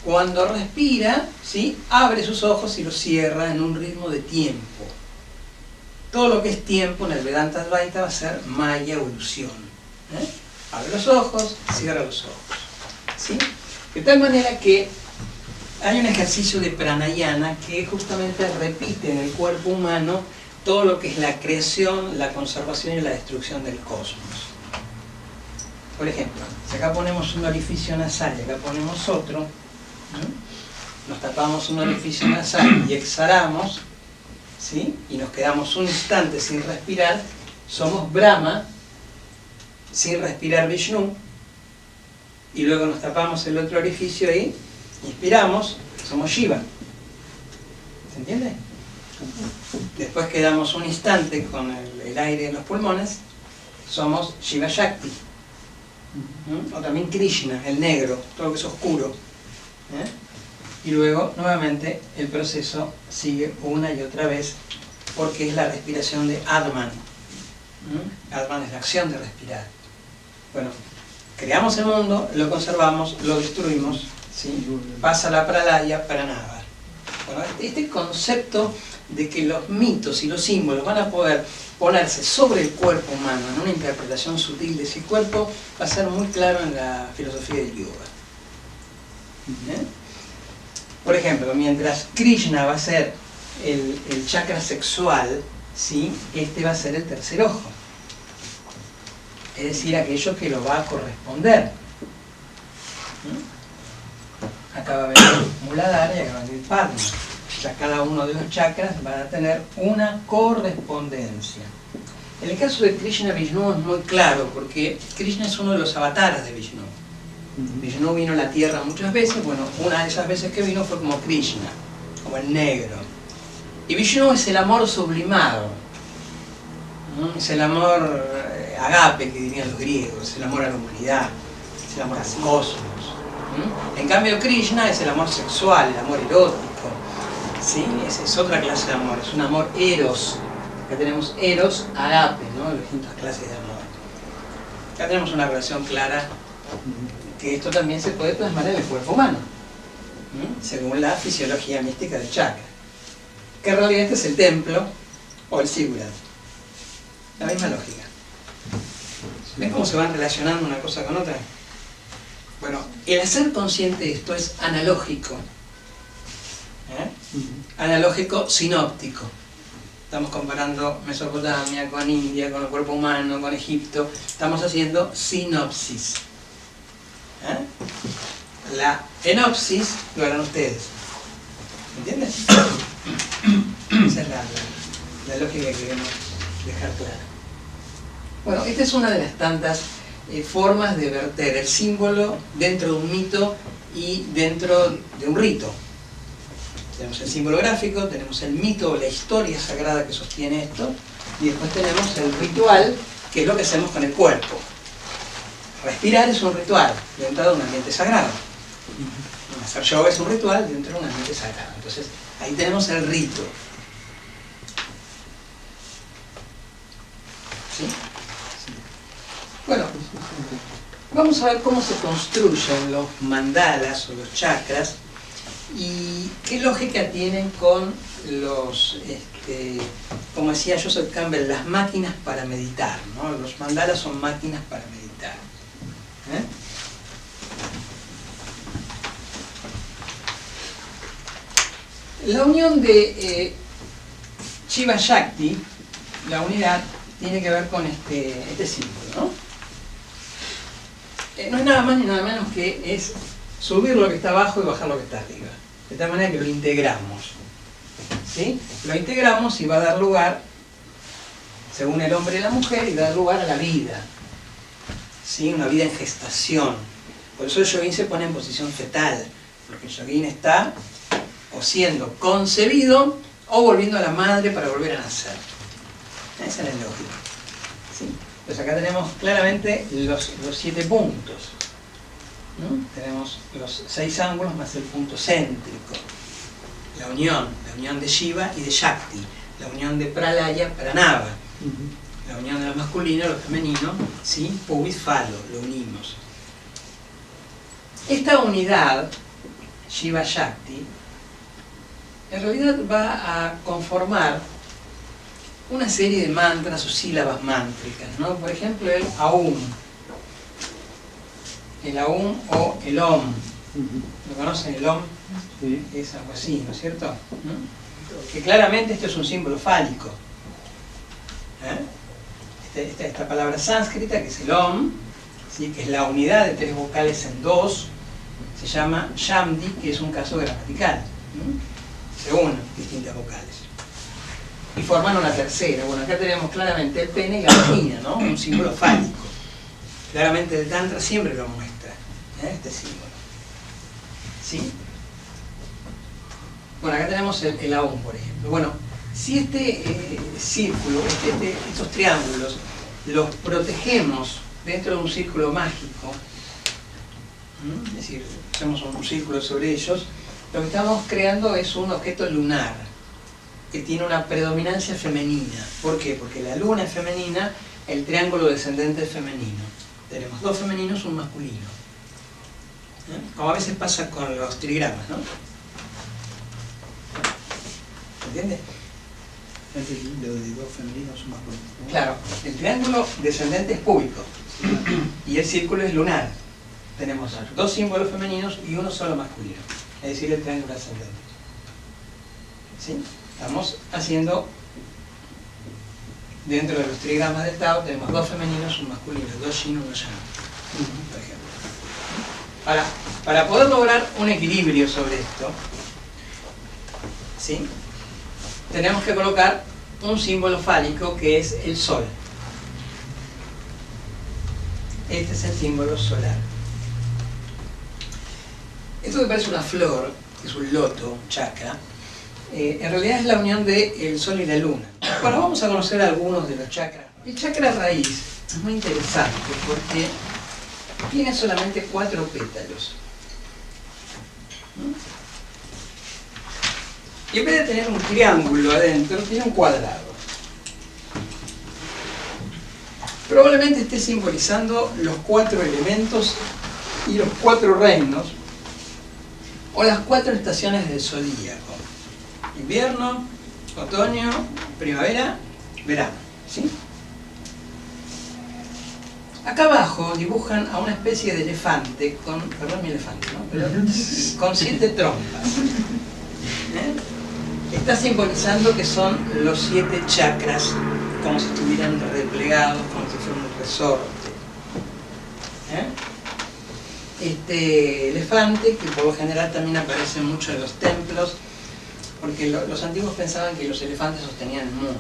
Cuando respira, ¿sí?, abre sus ojos y los cierra en un ritmo de tiempo. Todo lo que es tiempo en el Vedanta Advaita va a ser maya o ilusión. Abre los ojos, cierra los ojos. ¿Sí? De tal manera que hay un ejercicio de pranayana que justamente repite en el cuerpo humano todo lo que es la creación, la conservación y la destrucción del cosmos. Por ejemplo, si acá ponemos un orificio nasal y acá ponemos otro, nos tapamos un orificio nasal y exhalamos, ¿sí?, y nos quedamos un instante sin respirar, somos Brahma, sin respirar Vishnu, y luego nos tapamos el otro orificio ahí, inspiramos, somos Shiva. ¿Se entiende? Después quedamos un instante con el aire en los pulmones, somos Shiva Shakti. O también Krishna, el negro, todo lo que es oscuro. Y luego, nuevamente, el proceso sigue una y otra vez, porque es la respiración de Atman. Atman es la acción de respirar. Bueno, creamos el mundo, lo conservamos, lo destruimos, ¿sí? Pasa la pralaya, pranava. Bueno, este concepto de que los mitos y los símbolos van a poder ponerse sobre el cuerpo humano en una interpretación sutil de ese cuerpo va a ser muy claro en la filosofía del yoga. Por ejemplo, mientras Krishna va a ser el chakra sexual, ¿sí? Este va a ser el tercer ojo. Es decir, aquello que lo va a corresponder. Acá va a venir Muladhara y acá va a venir Padma. O sea, cada uno de los chakras van a tener una correspondencia. En el caso de Krishna, Vishnu es muy claro, porque Krishna es uno de los avatares de Vishnu. Vishnu vino a la tierra muchas veces, bueno, una de esas veces que vino fue como Krishna, como el negro. Y Vishnu es el amor sublimado, ¿no? Es el amor agape, que dirían los griegos, es el amor a la humanidad, es el amor al cosmos. En cambio Krishna es el amor sexual, el amor erótico, ¿sí? Es otra clase de amor, es un amor eros. Acá tenemos eros, agape, ¿no? Distintas clases de amor. Acá tenemos una relación clara, que esto también se puede plasmar en el cuerpo humano, según la fisiología mística del chakra, que en realidad este es el templo o el ziggurat. La misma lógica. ¿Ven cómo se van relacionando una cosa con otra? Bueno, el hacer consciente de esto es analógico. Analógico sinóptico. Estamos comparando Mesopotamia con India, con el cuerpo humano, con Egipto. Estamos haciendo sinopsis. La enopsis lo harán ustedes. ¿Entiendes? Esa es la lógica que queremos dejar clara. Bueno, esta es una de las tantas formas de verter el símbolo dentro de un mito y dentro de un rito. Tenemos el símbolo gráfico, tenemos el mito o la historia sagrada que sostiene esto, y después tenemos el ritual, que es lo que hacemos con el cuerpo. Respirar es un ritual dentro de un ambiente sagrado. Hacer yoga es un ritual dentro de un ambiente sagrado. Entonces, ahí tenemos el rito. ¿Sí? Bueno, vamos a ver cómo se construyen los mandalas o los chakras y qué lógica tienen con los, como decía Joseph Campbell, las máquinas para meditar, ¿no? Los mandalas son máquinas para meditar. La unión de Shiva Shakti, la unidad, tiene que ver con este símbolo, ¿no? No es nada más ni nada menos que es subir lo que está abajo y bajar lo que está arriba. De tal manera que lo integramos. ¿Sí? Lo integramos y va a dar lugar, según el hombre y la mujer, y dar lugar a la vida. ¿Sí? Una vida en gestación. Por eso el yogín se pone en posición fetal, porque el yogín está o siendo concebido o volviendo a la madre para volver a nacer. Esa es la lógica. ¿Sí? Pues acá tenemos claramente los 7 puntos, ¿no? Tenemos los 6 ángulos más el punto céntrico. La unión de Shiva y de Shakti. La unión de Pralaya, Pranava. La unión de lo masculino y lo femenino, ¿sí? Pubis, Falo, lo unimos. Esta unidad, Shiva Shakti, en realidad va a conformar una serie de mantras o sílabas mántricas, ¿no? Por ejemplo, el Aum. El Aum o el Om. ¿Lo conocen, el Om? Sí. Es algo así, ¿no es cierto? ¿No? Que claramente esto es un símbolo fálico. Esta palabra sánscrita, que es el Om, ¿sí? Que es la unidad de 3 vocales en 2, se llama Shamdi, que es un caso gramatical. Se unen distintas vocales y forman una tercera. Bueno, acá tenemos claramente el pene y la vagina, ¿no? Un símbolo fálico. Claramente el Tantra siempre lo muestra, este símbolo. ¿Sí? Bueno, acá tenemos el Aum, por ejemplo. Bueno, si este círculo, estos triángulos, los protegemos dentro de un círculo mágico, es decir, hacemos un círculo sobre ellos, lo que estamos creando es un objeto lunar que tiene una predominancia femenina. ¿Por qué? Porque la luna es femenina, el triángulo descendente es femenino. Tenemos 2 femeninos, un masculino. Como a veces pasa con los trigramas, ¿no? ¿Entiendes? Lo de 2 femeninos, un masculino. Claro, el triángulo descendente es púbico y el círculo es lunar. Tenemos 2 símbolos femeninos y uno solo masculino, es decir, el triángulo ascendente. ¿Sí? Estamos haciendo dentro de los trigramas del Tao tenemos 2 femeninos, un masculino, 2 yin, 1 yang, por ejemplo. Para poder lograr un equilibrio sobre esto, ¿sí?, tenemos que colocar un símbolo fálico que es el sol. Este es el símbolo solar. Esto que parece una flor, que es un loto, un chakra, en realidad es la unión del sol y la luna. Bueno, vamos a conocer algunos de los chakras. El chakra raíz es muy interesante porque tiene solamente 4 pétalos. Y en vez de tener un triángulo adentro, tiene un cuadrado. Probablemente esté simbolizando los 4 elementos y los 4 reinos, o las 4 estaciones del zodíaco: invierno, otoño, primavera, verano, ¿sí? Acá abajo dibujan a una especie de elefante con, perdón mi elefante, ¿no?, pero con 7 trompas. Está simbolizando que son los 7 chakras, como si estuvieran replegados, como si fuera un resorte. Este elefante, que por lo general también aparece mucho en los templos, porque los antiguos pensaban que los elefantes sostenían el mundo.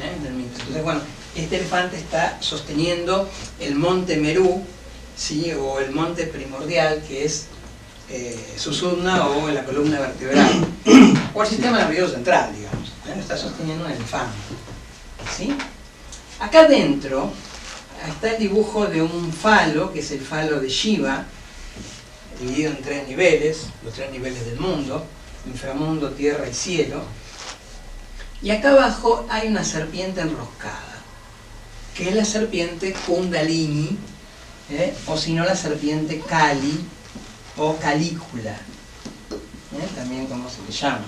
Entonces, bueno, este elefante está sosteniendo el monte Merú, ¿sí?, o el monte primordial, que es Susudna, o la columna vertebral, o el sistema nervioso central, digamos. Está sosteniendo un elefante, ¿sí? Acá adentro está el dibujo de un falo, que es el falo de Shiva, dividido en 3 niveles, los 3 niveles del mundo: inframundo, tierra y cielo. Y acá abajo hay una serpiente enroscada, que es la serpiente Kundalini, o si no la serpiente Kali o Calícula, también como se le llama.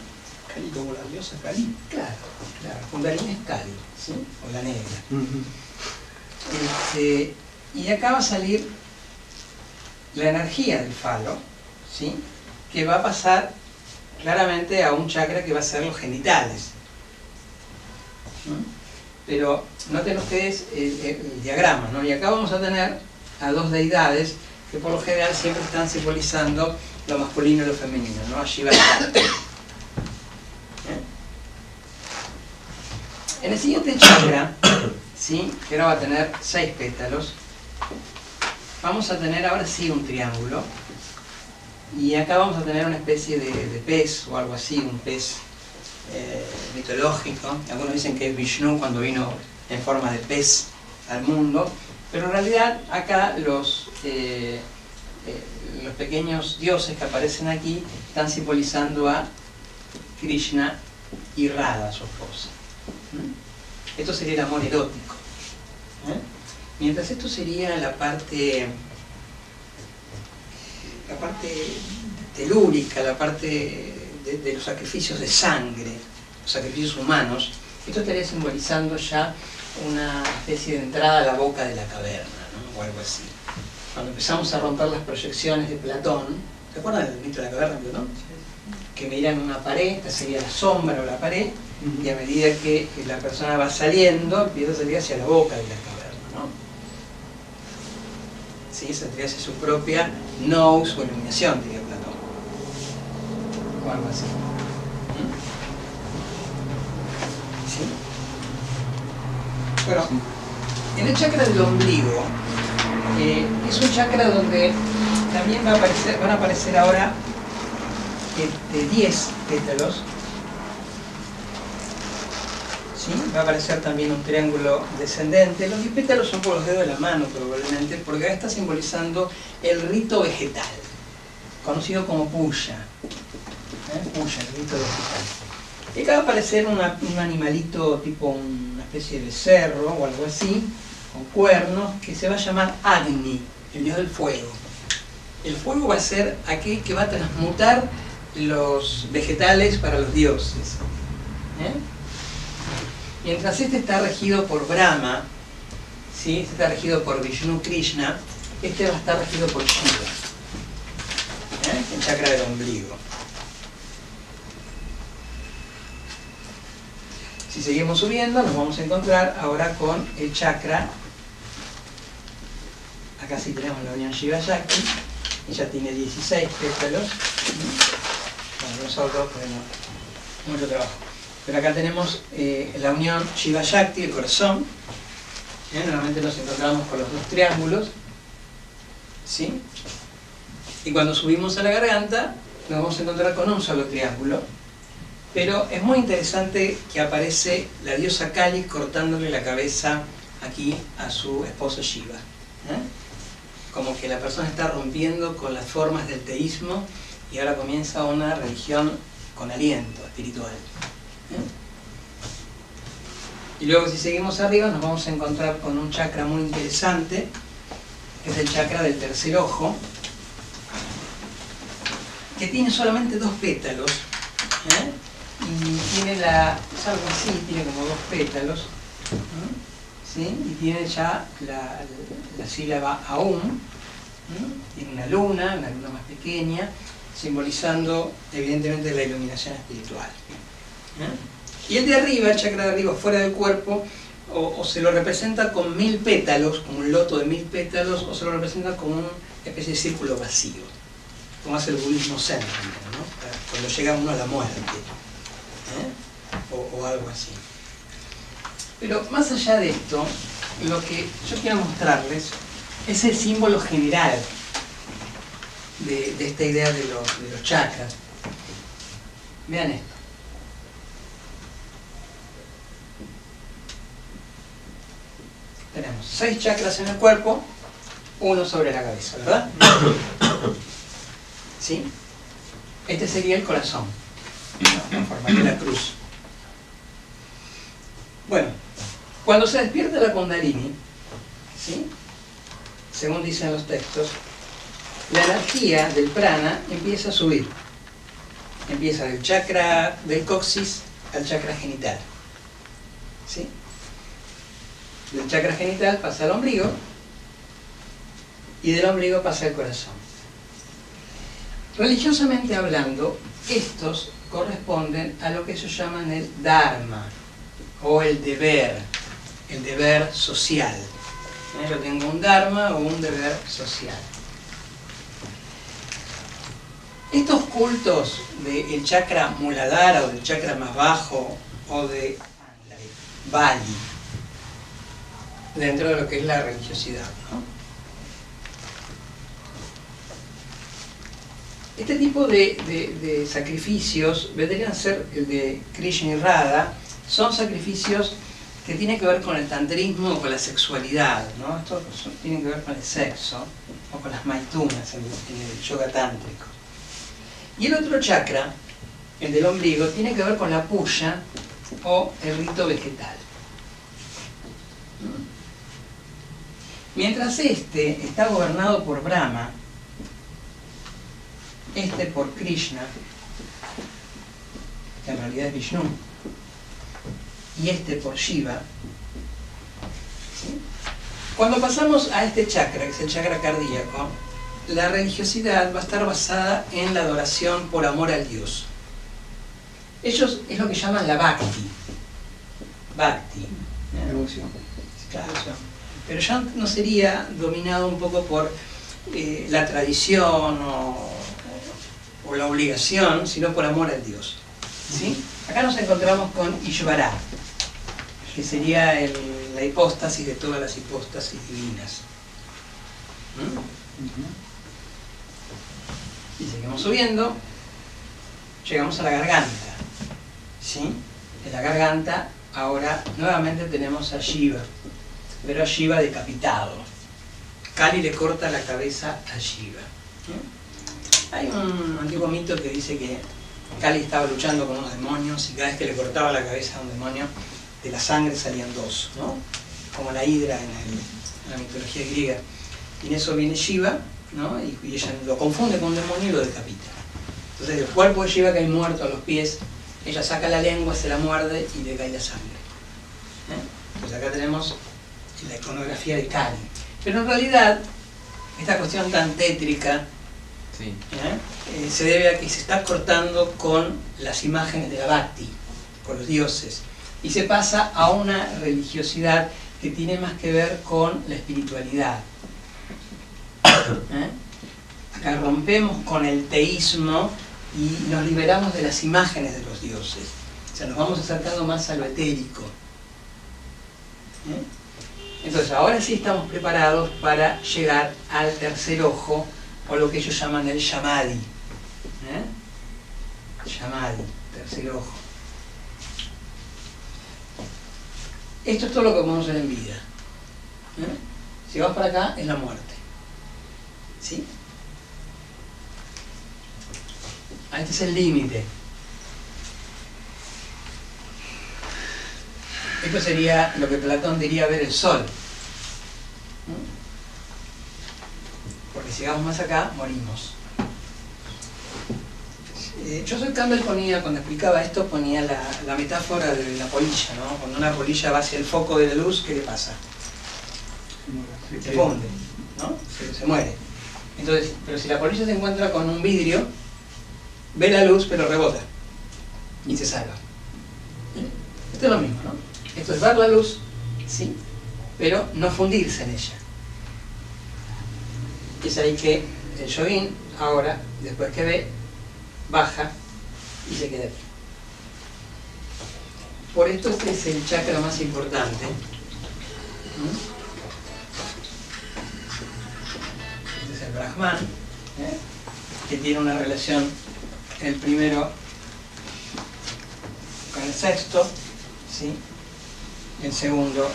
Kali, como la diosa Kali. Claro, claro. Kundalini es Kali, ¿sí?, o la negra. Y acá va a salir la energía del falo, ¿sí?, que va a pasar claramente a un chakra que va a ser los genitales. Pero noten ustedes el diagrama, ¿no? Y acá vamos a tener a 2 deidades que por lo general siempre están simbolizando lo masculino y lo femenino, ¿no? A Shiva y Shakti. En el siguiente chakra, ¿sí?, que ahora va a tener 6 pétalos, vamos a tener ahora sí un triángulo, y acá vamos a tener una especie de pez o algo así, un pez mitológico. Algunos dicen que es Vishnu cuando vino en forma de pez al mundo, pero en realidad acá los pequeños dioses que aparecen aquí están simbolizando a Krishna y Radha, su esposa. Esto sería el amor erótico. Mientras esto sería la parte telúrica, la parte de los sacrificios de sangre, los sacrificios humanos. Esto estaría simbolizando ya una especie de entrada a la boca de la caverna, ¿no?, o algo así. Cuando empezamos a romper las proyecciones de Platón, ¿se acuerdan del mito de la caverna de Platón? Que miran una pared, esta sería la sombra o la pared, y a medida que la persona va saliendo, empieza a salir hacia la boca de la caverna, ¿no? ¿Sí? Saldría hacia su propia nous o iluminación, diría Platón. O algo así. ¿Sí? Bueno, en el chakra del ombligo, es un chakra donde también van a aparecer ahora 10 pétalos. ¿Sí? Va a aparecer también un triángulo descendente. Los 10 pétalos son por los dedos de la mano probablemente, porque acá está simbolizando el rito vegetal, conocido como puya. Puya, el rito vegetal. Y acá va a aparecer un animalito tipo una especie de cerro o algo así, con cuernos, que se va a llamar Agni, el dios del fuego. El fuego va a ser aquel que va a transmutar los vegetales para los dioses. Mientras este está regido por Brahma, ¿sí?, este está regido por Vishnu Krishna, este va a estar regido por Shiva, el chakra del ombligo. Si seguimos subiendo, nos vamos a encontrar ahora con el chakra. Acá sí tenemos la unión Shiva Shakti. Ella tiene 16 pétalos. Bueno, nosotros tenemos mucho trabajo. Pero acá tenemos la unión Shiva Shakti, el corazón. Normalmente nos encontramos con los dos triángulos. ¿Sí? Y cuando subimos a la garganta, nos vamos a encontrar con un solo triángulo. Pero es muy interesante que aparece la diosa Kali cortándole la cabeza aquí a su esposo Shiva. Como que la persona está rompiendo con las formas del teísmo y ahora comienza una religión con aliento espiritual. Y luego, si seguimos arriba, nos vamos a encontrar con un chakra muy interesante, que es el chakra del tercer ojo, que tiene solamente 2 pétalos. Y tiene es algo así, tiene como 2 pétalos, ¿sí? Y tiene ya la sílaba Aum, tiene una luna más pequeña, simbolizando evidentemente la iluminación espiritual. Y el de arriba, el chakra de arriba, fuera del cuerpo, o se lo representa con 1000 pétalos, como un loto de 1000 pétalos, o se lo representa como una especie de círculo vacío, como hace el budismo zen, ¿no? Cuando llega uno a la muerte. O algo así. Pero más allá de esto, lo que yo quiero mostrarles es el símbolo general de esta idea de los chakras. Vean esto. Tenemos 6 chakras en el cuerpo, uno sobre la cabeza, ¿verdad? ¿Sí? Este sería el corazón, en forma de la cruz. Bueno, cuando se despierta la Kundalini, ¿sí? Según dicen los textos, la energía del prana empieza a subir. Empieza del chakra del coxis al chakra genital. ¿Sí? Del chakra genital pasa al ombligo y del ombligo pasa al corazón. Religiosamente hablando, estos corresponden a lo que ellos llaman el dharma o el deber social. Yo tengo un dharma o un deber social. Estos cultos del chakra Muladhara o del chakra más bajo o de Bali, dentro de lo que es la religiosidad, ¿no? Este tipo de sacrificios vendrían a ser el de Krishna y Radha. Son sacrificios que tienen que ver con el tantrismo o con la sexualidad, ¿no? Estos tienen que ver con el sexo o con las maitunas en el yoga tántrico. Y el otro chakra, el del ombligo, tiene que ver con la puya o el rito vegetal. Mientras este está gobernado por Brahma, este por Krishna, que en realidad es Vishnu, y este por Shiva, ¿sí? Cuando pasamos a este chakra, que es el chakra cardíaco, la religiosidad va a estar basada en la adoración por amor al Dios. Ellos es lo que llaman la bhakti. Bhakti. Devoción. Claro, pero ya no sería dominado un poco por la tradición o la obligación, sino por amor al Dios. ¿Sí? Acá nos encontramos con Ishvara, que sería la hipóstasis de todas las hipóstasis divinas. Y seguimos subiendo, llegamos a la garganta. ¿Sí? En la garganta ahora nuevamente tenemos a Shiva, pero a Shiva decapitado. Kali le corta la cabeza a Shiva. Hay un antiguo mito que dice que Kali estaba luchando con unos demonios y cada vez que le cortaba la cabeza a un demonio, de la sangre salían 2, ¿no? Como la hidra en la mitología griega. Y en eso viene Shiva, ¿no? Y ella lo confunde con un demonio y lo decapita. Entonces el cuerpo de Shiva cae muerto a los pies, ella saca la lengua, se la muerde y le cae la sangre. Pues acá tenemos la iconografía de Kali. Pero en realidad, esta cuestión tan tétrica Sí. se debe a que se está cortando con las imágenes de la Bhakti, con los dioses. y se pasa a una religiosidad que tiene más que ver con la espiritualidad. Acá rompemos con el teísmo y nos liberamos de las imágenes de los dioses. O sea, nos vamos acercando más a lo etérico. Entonces, ahora sí estamos preparados para llegar al tercer ojo, o lo que ellos llaman el Samadhi. Samadhi, tercer ojo. Esto es todo lo que podemos hacer en vida. Si vas para acá, es la muerte. ¿Sí? Este es el límite. Esto sería lo que Platón diría ver el sol. Porque si vamos más acá, morimos. Joseph Campbell ponía, cuando explicaba esto, ponía la metáfora de la polilla, ¿no? Cuando una polilla va hacia el foco de la luz, ¿qué le pasa? Se funde, ¿no? Se muere. Entonces, pero si la polilla se encuentra con un vidrio, ve la luz pero rebota y se salva. Esto es lo mismo, ¿no? Esto es ver la luz, sí, pero no fundirse en ella. Es ahí que el yogín, ahora, después que ve, baja y se queda aquí. Por esto este es el chakra más importante. Este es el Brahman, que tiene una relación, el primero con el sexto, ¿sí? El segundo,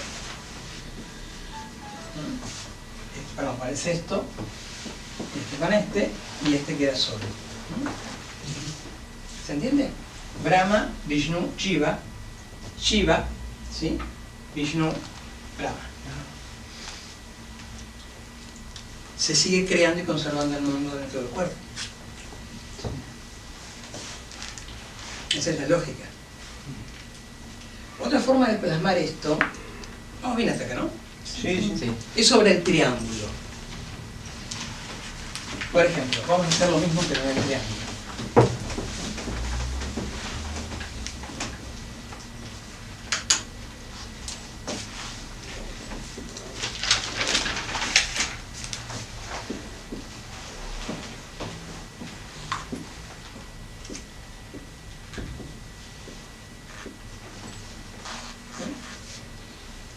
perdón, con el sexto, este con este, y este queda solo. ¿Se entiende? Brahma, Vishnu, Shiva, Shiva, ¿sí? Vishnu, Brahma. Se sigue creando y conservando el mundo dentro del cuerpo. Esa es la lógica. Otra forma de plasmar esto, vamos bien hasta acá, ¿no? Sí. Es sobre el triángulo. Por ejemplo, vamos a hacer lo mismo pero en el triángulo.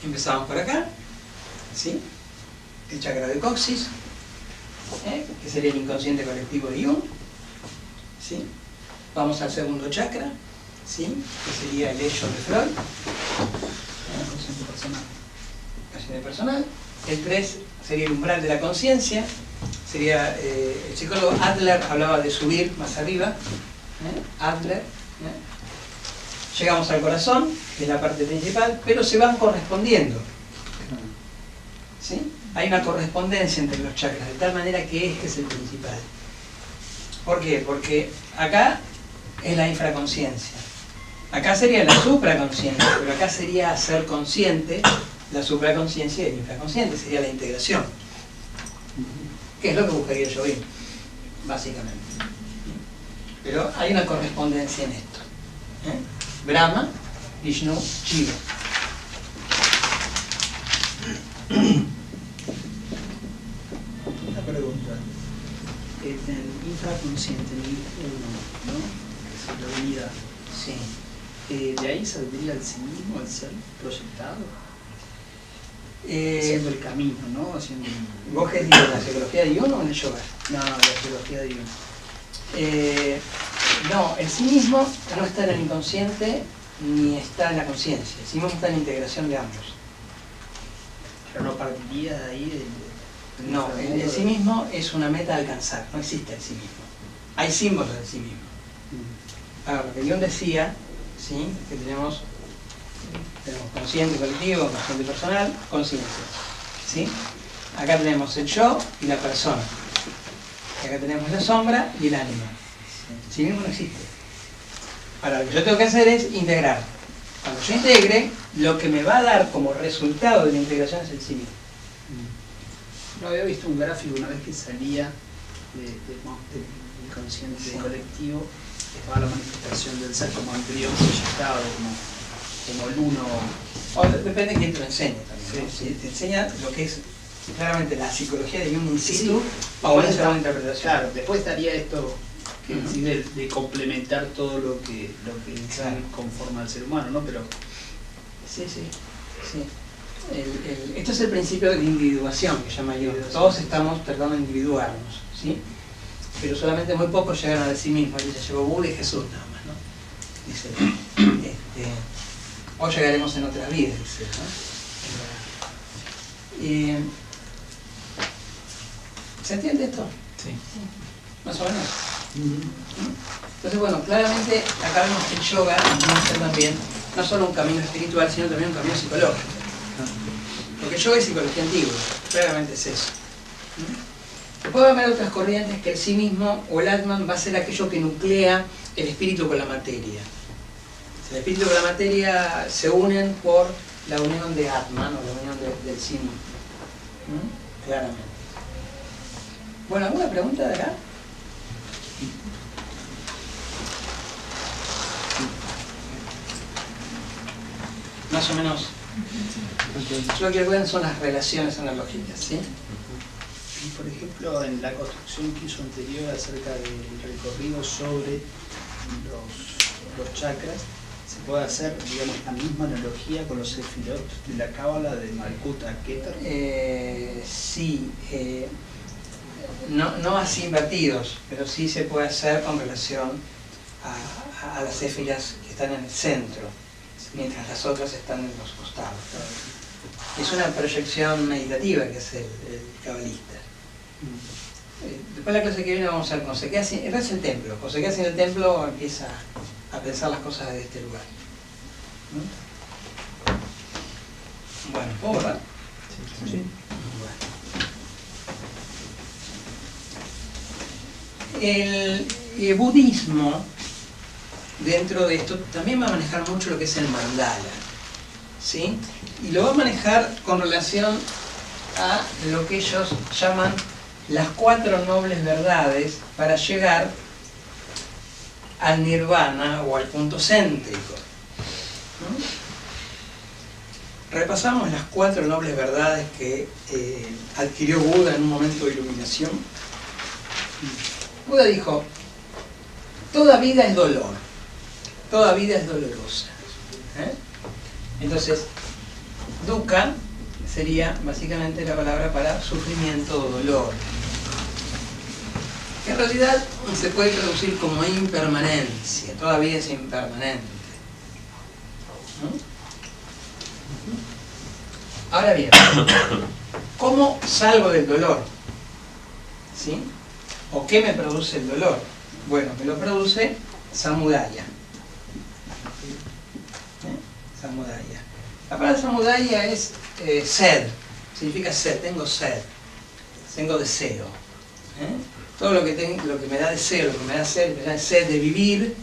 Empezamos por acá, ¿sí? El chakra de coxis, que sería el inconsciente colectivo de Jung, ¿sí? Vamos al segundo chakra, ¿sí? Que sería el eje de Freud, Consciente personal. consciente personal. El 3 sería el umbral de la conciencia, sería, el psicólogo Adler hablaba de subir más arriba, Adler. Llegamos al corazón, que es la parte principal, pero se van correspondiendo. ¿Sí? Hay una correspondencia entre los chakras, de tal manera que este es el principal. ¿Por qué? Porque acá es la infraconsciencia. Acá sería la supraconsciencia, pero acá sería hacer consciente la supraconsciencia y el infraconsciente, sería la integración. Que es lo que buscaría yo bien, básicamente. Pero hay una correspondencia en esto. Brahma, Vishnu, Shiva. Una pregunta. En el infraconsciente, en el 1, ¿no? Que es la vida. Sí. ¿De ahí saldría el sí mismo, el ser proyectado? Haciendo el camino, ¿no? Haciendo el... ¿Vos qué dices, la psicología de Jung o en el yoga? No, la psicología de Jung. No, el sí mismo no está en el inconsciente ni está en la conciencia. El sí mismo está en la integración de ambos. Pero no partiría de ahí del No, el sí mismo es una meta a alcanzar, no existe el sí mismo. Hay símbolos del sí mismo. Ahora, lo que Jung decía, ¿sí? Que tenemos consciente colectivo, consciente personal, conciencia. ¿Sí? Acá tenemos el yo y la persona. Y acá tenemos la sombra y el ánima. El sí mismo no existe. Ahora, lo que yo tengo que hacer es integrar. Cuando yo integre, lo que me va a dar como resultado de la integración es el sí mismo. No había visto un gráfico una vez que salía del inconsciente colectivo, estaba la manifestación del ser como embrión proyectado, como como el uno. Depende de quién te lo enseñe también, ¿no? Si te enseña lo que es claramente la psicología de Jung in situ, o una segunda interpretación. Claro, después estaría esto que Ujú. sí, de complementar todo lo que Claro. conforma al ser humano, ¿no? Pero Sí. Esto es el principio de individuación que llama Jung. Todos estamos tratando de individuarnos, ¿sí? Pero solamente muy pocos llegan a sí mismos. Dice, llegó Buda y Jesús nada más, ¿no? Dice, o llegaremos en otras vidas, dice, ¿no? ¿Se entiende esto? Sí. Más o menos. Entonces, bueno, claramente acá vemos que el yoga muestra también no solo un camino espiritual, sino también un camino psicológico. Porque el yoga es psicología antigua, claramente es eso. Después va a haber otras corrientes que el sí mismo o el Atman va a ser aquello que nuclea el espíritu con la materia. El espíritu con la materia se unen por la unión de Atman o la unión del sí mismo. Claramente. Bueno, ¿alguna pregunta de acá? Más o menos. Lo que ven son las relaciones analógicas, ¿sí? y por ejemplo, en la construcción que hizo anterior acerca del recorrido sobre los chakras, se puede hacer, digamos, la misma analogía con los sefirot de la cábala de Malkut a Keter. Sí, no así invertidos, pero sí se puede hacer con relación a las séfiras que están en el centro, mientras las otras están en los costados. Es una proyección meditativa que hace el cabalista. Después de la clase que viene vamos a ver cómo se queda sin, es el templo. Cuando se queda sin el templo empieza a pensar las cosas desde este lugar. Bueno, ¿puedo borrar? Sí. El budismo, dentro de esto, también va a manejar mucho lo que es el mandala, ¿sí? Y lo va a manejar con relación a lo que ellos llaman las 4 nobles verdades para llegar al nirvana o al punto céntrico. Repasamos las 4 nobles verdades que adquirió Buda en un momento de iluminación. Buda dijo, toda vida es dolor, toda vida es dolorosa. Entonces, dukkha sería básicamente la palabra para sufrimiento o dolor, que en realidad se puede traducir como impermanencia, toda vida es impermanente. Ahora bien, ¿cómo salgo del dolor? ¿Sí? ¿O qué me produce el dolor? Bueno, me lo produce samudaya. Samudaya. La palabra samudaya es sed, significa sed, tengo deseo. Todo lo que me da deseo, lo que me da sed de vivir,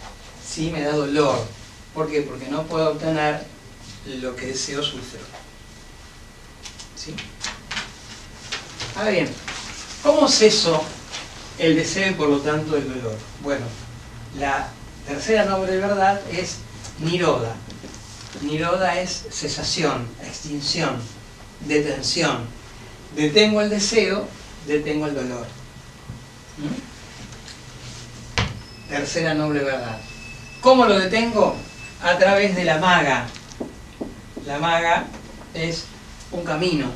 sí me da dolor. ¿Por qué? Porque no puedo obtener lo que deseo sufro. ¿Sí? Ahora bien, ¿cómo ceso el deseo y por lo tanto el dolor? Bueno, la tercera noble verdad es nirodha. Nirodha es cesación, extinción, detención. Detengo el deseo, detengo el dolor. Tercera noble verdad. ¿Cómo lo detengo? A través de la maga. La maga es un camino.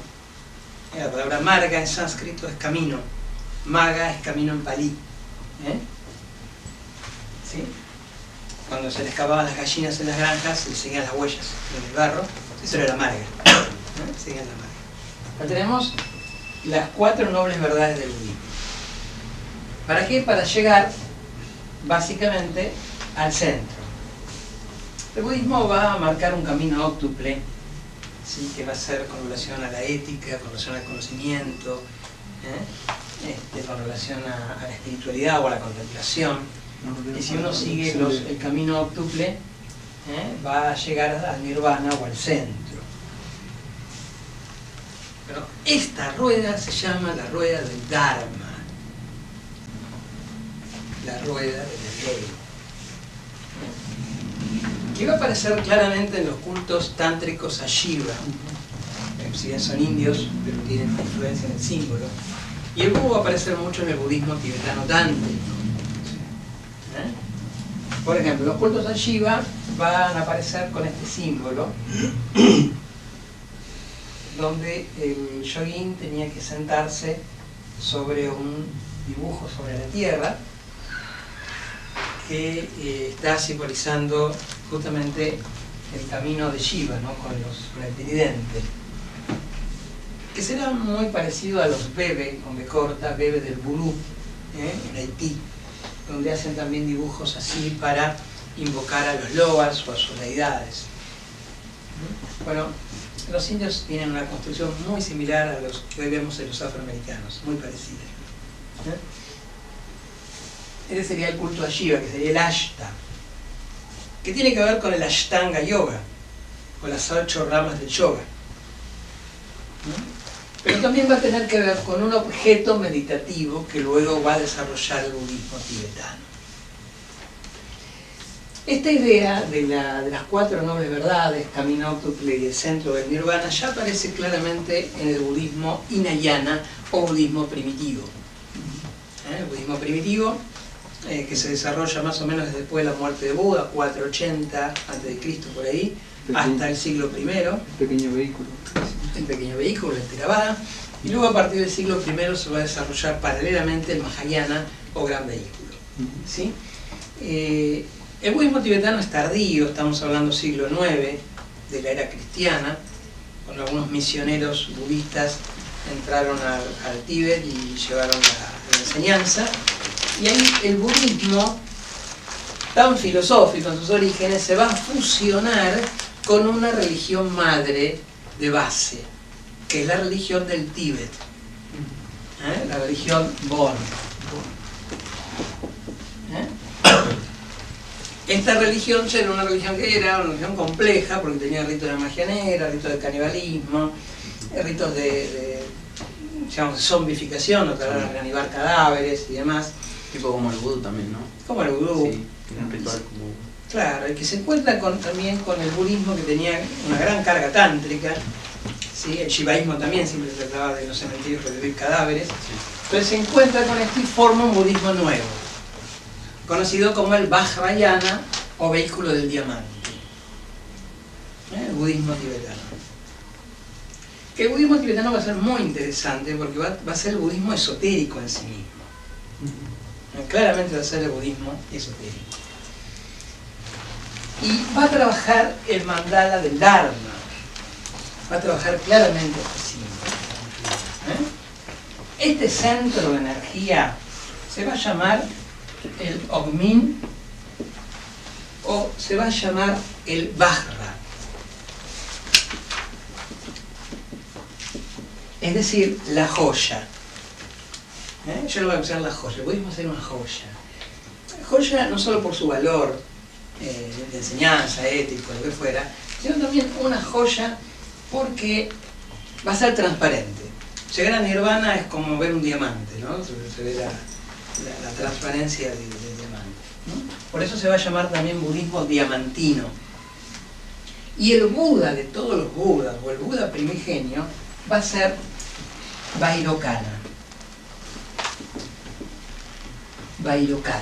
La palabra marga en sánscrito es camino. Maga es camino en palí. ¿Sí? Cuando se le escapaban las gallinas en las granjas, se seguían las huellas en el barro. Eso era la marga. Seguían la marga. Ahora tenemos las 4 nobles verdades del budismo. ¿Para qué? Para llegar básicamente al centro. El budismo va a marcar un camino óctuple, ¿sí? Que va a ser con relación a la ética, con relación al conocimiento, con relación a la espiritualidad o a la contemplación. Y si uno sigue el camino óctuple, va a llegar al nirvana o al centro. Pero esta rueda se llama la rueda del Dharma, la rueda de la ley. Y va a aparecer claramente en los cultos tántricos a Shiva. Si bien son indios, pero tienen una influencia en el símbolo. Y el búho va a aparecer mucho en el budismo tibetano tántrico. Por ejemplo, los cultos a Shiva van a aparecer con este símbolo, donde el yogín tenía que sentarse sobre un dibujo sobre la tierra que está simbolizando justamente el camino de Shiva, ¿no? con el tridente, que será muy parecido a los bebe, con B corta, bebe del Burú, en Haití, donde hacen también dibujos así para invocar a los loas o a sus deidades. Bueno, los indios tienen una construcción muy similar a los que hoy vemos en los afroamericanos, muy parecida. Ese sería el culto a Shiva, que sería el Ashta, que tiene que ver con el Ashtanga Yoga, con las 8 ramas del yoga. Pero también va a tener que ver con un objeto meditativo que luego va a desarrollar el budismo tibetano. Esta idea de las 4 nobles verdades, camino octuple y el centro del nirvana, ya aparece claramente en el budismo hinayana o budismo primitivo. El budismo primitivo, que se desarrolla más o menos después de la muerte de Buda, 480 a.C. por ahí, hasta el siglo I. El pequeño vehículo. El pequeño vehículo, el Theravada, y luego a partir del siglo I se va a desarrollar paralelamente el Mahayana o gran vehículo. ¿Sí? El budismo tibetano es tardío, estamos hablando siglo IX, de la era cristiana, cuando algunos misioneros budistas entraron al Tíbet y llevaron la enseñanza, y ahí el budismo, tan filosófico en sus orígenes, se va a fusionar con una religión madre de base, que es la religión del Tíbet, la religión Bon. Esta religión era una religión que era una religión compleja, porque tenía ritos de magia negra, ritos de canibalismo, ritos de digamos, zombificación, o tratar de reanibar cadáveres y demás. Tipo como el vudú también, ¿no? Como el vudú. Sí, era un ritual como... Claro, el que se encuentra también con el budismo, que tenía una gran carga tántrica, ¿sí? El shivaísmo también siempre se trataba de los cementerios revivir cadáveres. Entonces se encuentra con esto y forma un budismo nuevo, conocido como el Vajrayana o vehículo del diamante, el budismo tibetano. Que el budismo tibetano va a ser muy interesante porque va a ser el budismo esotérico en sí mismo. Claramente va a ser el budismo esotérico. Y va a trabajar el mandala del Dharma, va a trabajar claramente este símbolo. Este centro de energía se va a llamar el Ogmin o se va a llamar el Vajra. Es decir, la joya. Yo lo voy a usar la joya, el budismo va a ser una joya. Joya no solo por su valor de enseñanza, ético, lo que fuera, sino también una joya porque va a ser transparente. Llegar a nirvana es como ver un diamante, ¿no? Se ve la transparencia del diamante, ¿no? Por eso se va a llamar también budismo diamantino. Y el Buda de todos los Budas, o el Buda primigenio, va a ser Vairocana. Vairocana,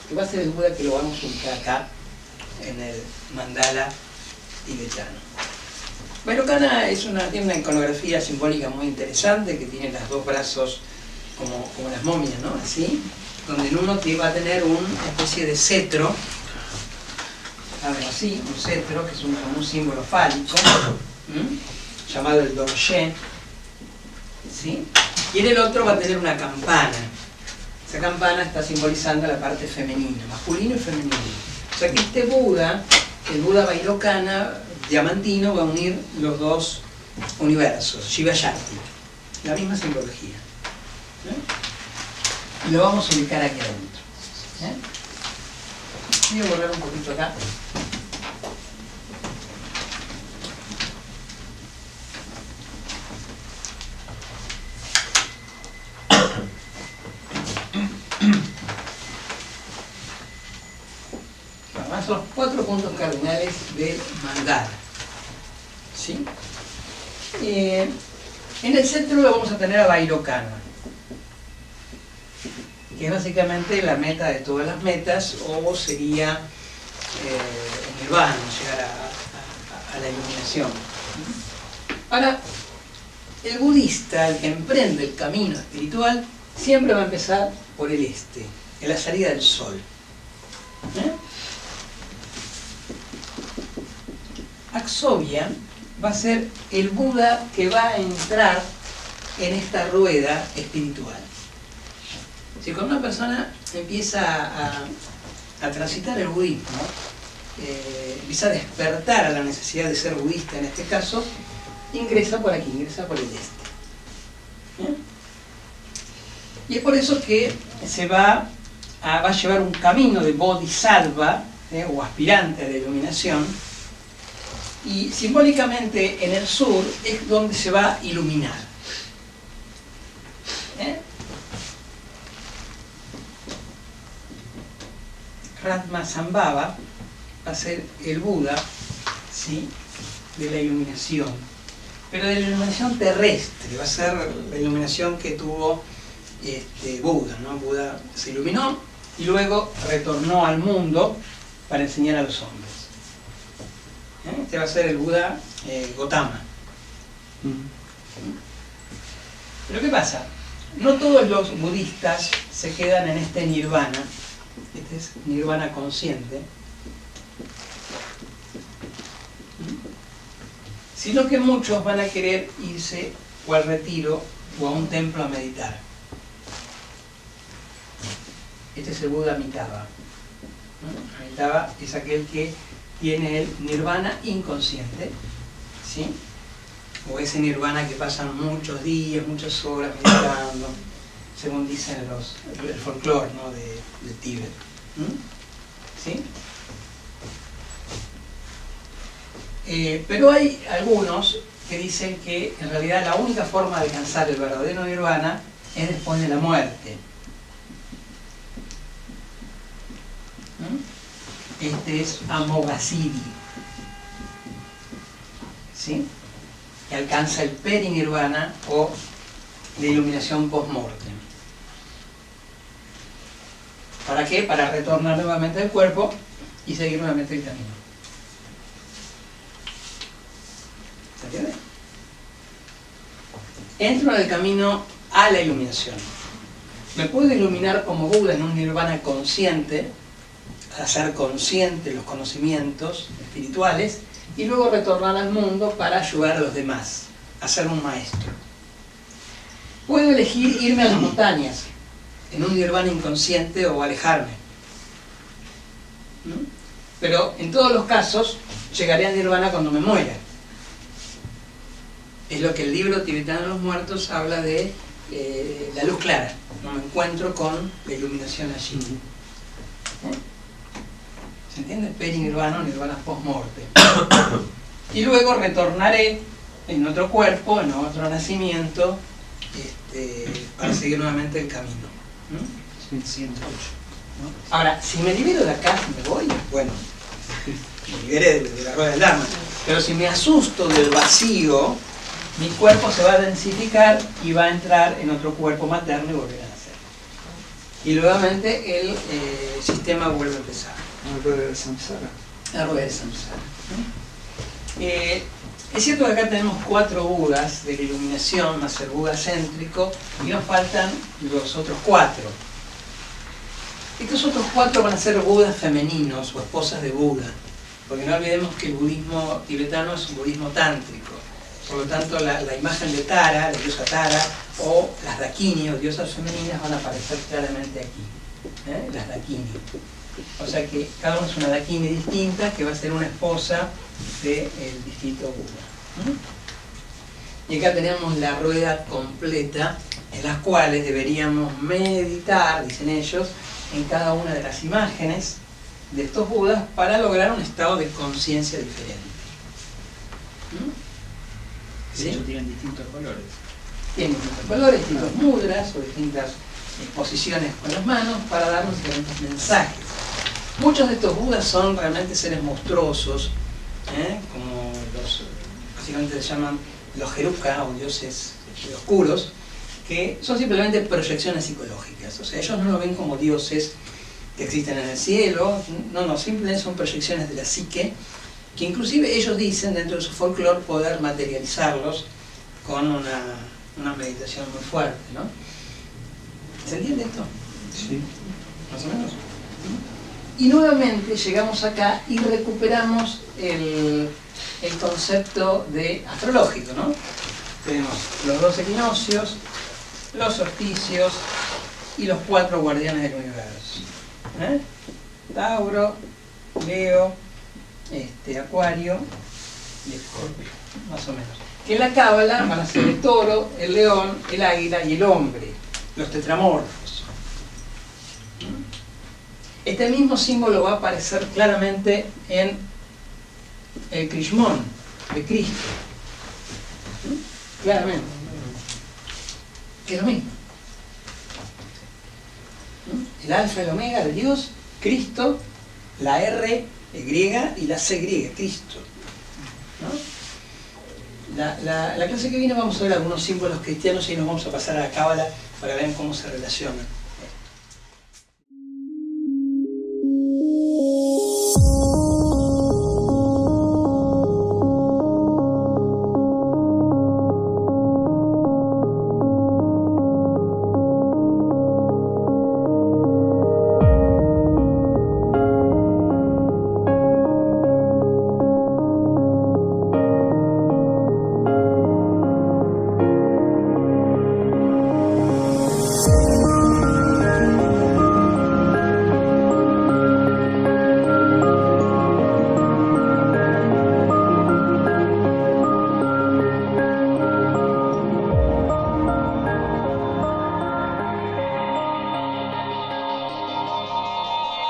que va a ser el Buda que lo vamos a ubicar acá en el mandala tibetano. Vairocana tiene una iconografía simbólica muy interesante, que tiene los 2 brazos como las momias, ¿no? Así, donde en uno va a tener una especie de cetro, algo así, un cetro, que es como un símbolo fálico, llamado el dorje, ¿sí? Y en el otro va a tener una campana. Esa campana está simbolizando la parte femenina, masculino y femenino. O sea que este Buda, el Buda Vairocana diamantino, va a unir los 2 universos, Shiva Shakti, la misma simbología. Y lo vamos a ubicar aquí adentro. Voy a volver un poquito acá. Más los 4 puntos cardinales del mandala. ¿Sí? En el centro lo vamos a tener a Vairocana, que es básicamente la meta de todas las metas, o sería el nirvana, llegar a la iluminación. Ahora, el budista, el que emprende el camino espiritual, siempre va a empezar por el este, en la salida del sol. Aksobhya va a ser el Buda que va a entrar en esta rueda espiritual. Si cuando una persona empieza a transitar el budismo, empieza a despertar a la necesidad de ser budista en este caso, ingresa por aquí, ingresa por el este. Y es por eso que se va a llevar un camino de bodhisattva, o aspirante a la iluminación, y simbólicamente en el sur es donde se va a iluminar. Ratmasambhava va a ser el Buda, ¿sí?, de la iluminación, pero de la iluminación terrestre. Va a ser la iluminación que tuvo Buda, ¿no? Buda se iluminó y luego retornó al mundo para enseñar a los hombres. Este va a ser el Buda Gotama. Pero ¿qué pasa? No todos los budistas se quedan en este nirvana. Este es nirvana consciente, sino que muchos van a querer irse o al retiro o a un templo a meditar. Este es el Buda Amitabha. Amitabha es aquel que tiene el nirvana inconsciente, ¿sí?, o ese nirvana que pasan muchos días, muchas horas meditando, según dicen el folclore, ¿no?, de Tíbet. ¿Sí? Pero hay algunos que dicen que en realidad la única forma de alcanzar el verdadero nirvana es después de la muerte. Este es Amoghasiddhi, ¿sí?, que alcanza el perinirvana o la iluminación post-mortem. ¿Para qué? Para retornar nuevamente al cuerpo y seguir nuevamente el camino. ¿Se entiende? Entro en el camino a la iluminación. Me puedo iluminar como Buda en un nirvana consciente, hacer consciente los conocimientos espirituales, y luego retornar al mundo para ayudar a los demás, a ser un maestro. Puedo elegir irme a las montañas, en un nirvana inconsciente, o alejarme. Pero en todos los casos, llegaré a nirvana cuando me muera. Es lo que el libro tibetano de los muertos habla de la luz clara. No me encuentro con la iluminación allí. ¿Se entiende? Perinirvana o nirvana post-morte. Y luego retornaré en otro cuerpo, en otro nacimiento, para seguir nuevamente el camino. 1108. ¿no? Ahora, si me libero de acá, si me voy, bueno, me liberé de la rueda del Dharma. Pero si me asusto del vacío, mi cuerpo se va a densificar y va a entrar en otro cuerpo materno y volver a nacer. Y nuevamente el sistema vuelve a empezar. La rueda del samsara. La rueda del samsara. Es cierto que acá tenemos 4 Budas de la iluminación, más el Buda céntrico, y nos faltan los otros 4. Estos otros 4 van a ser Budas femeninos o esposas de Buda, porque no olvidemos que el budismo tibetano es un budismo tántrico. Por lo tanto, la imagen de Tara, la diosa Tara, o las Dakini, o diosas femeninas, van a aparecer claramente aquí. Las Dakini. O sea que cada una es una Dakini distinta, que va a ser una esposa del distinto Buda. Y acá tenemos la rueda completa, en las cuales deberíamos meditar, dicen ellos, en cada una de las imágenes de estos Budas para lograr un estado de conciencia diferente. De hecho, tienen distintos colores. Tienen distintos colores, distintos mudras o distintas posiciones con las manos para darnos diferentes mensajes. Muchos de estos budas son realmente seres monstruosos, como los, básicamente se llaman los Heruka o dioses oscuros, que son simplemente proyecciones psicológicas. O sea, ellos no lo ven como dioses que existen en el cielo, no, simplemente son proyecciones de la psique, que inclusive ellos dicen dentro de su folclore poder materializarlos con una meditación muy fuerte, ¿no? ¿Se entiende esto? Sí. Más o menos. Y nuevamente llegamos acá y recuperamos el concepto de astrológico, ¿no? Tenemos los 2 equinoccios, los solsticios y los 4 guardianes del universo. Tauro, Leo, Acuario y Escorpio, más o menos. Que en la cábala van a ser el toro, el león, el águila y el hombre, los tetramorfos. Este mismo símbolo va a aparecer claramente en el Krishmón de Cristo. Claramente. Que es lo mismo. El alfa y el omega de Dios, Cristo, la R griega y la C griega, Cristo. ¿No? La clase que viene vamos a ver algunos símbolos cristianos y nos vamos a pasar a la cábala para ver cómo se relacionan.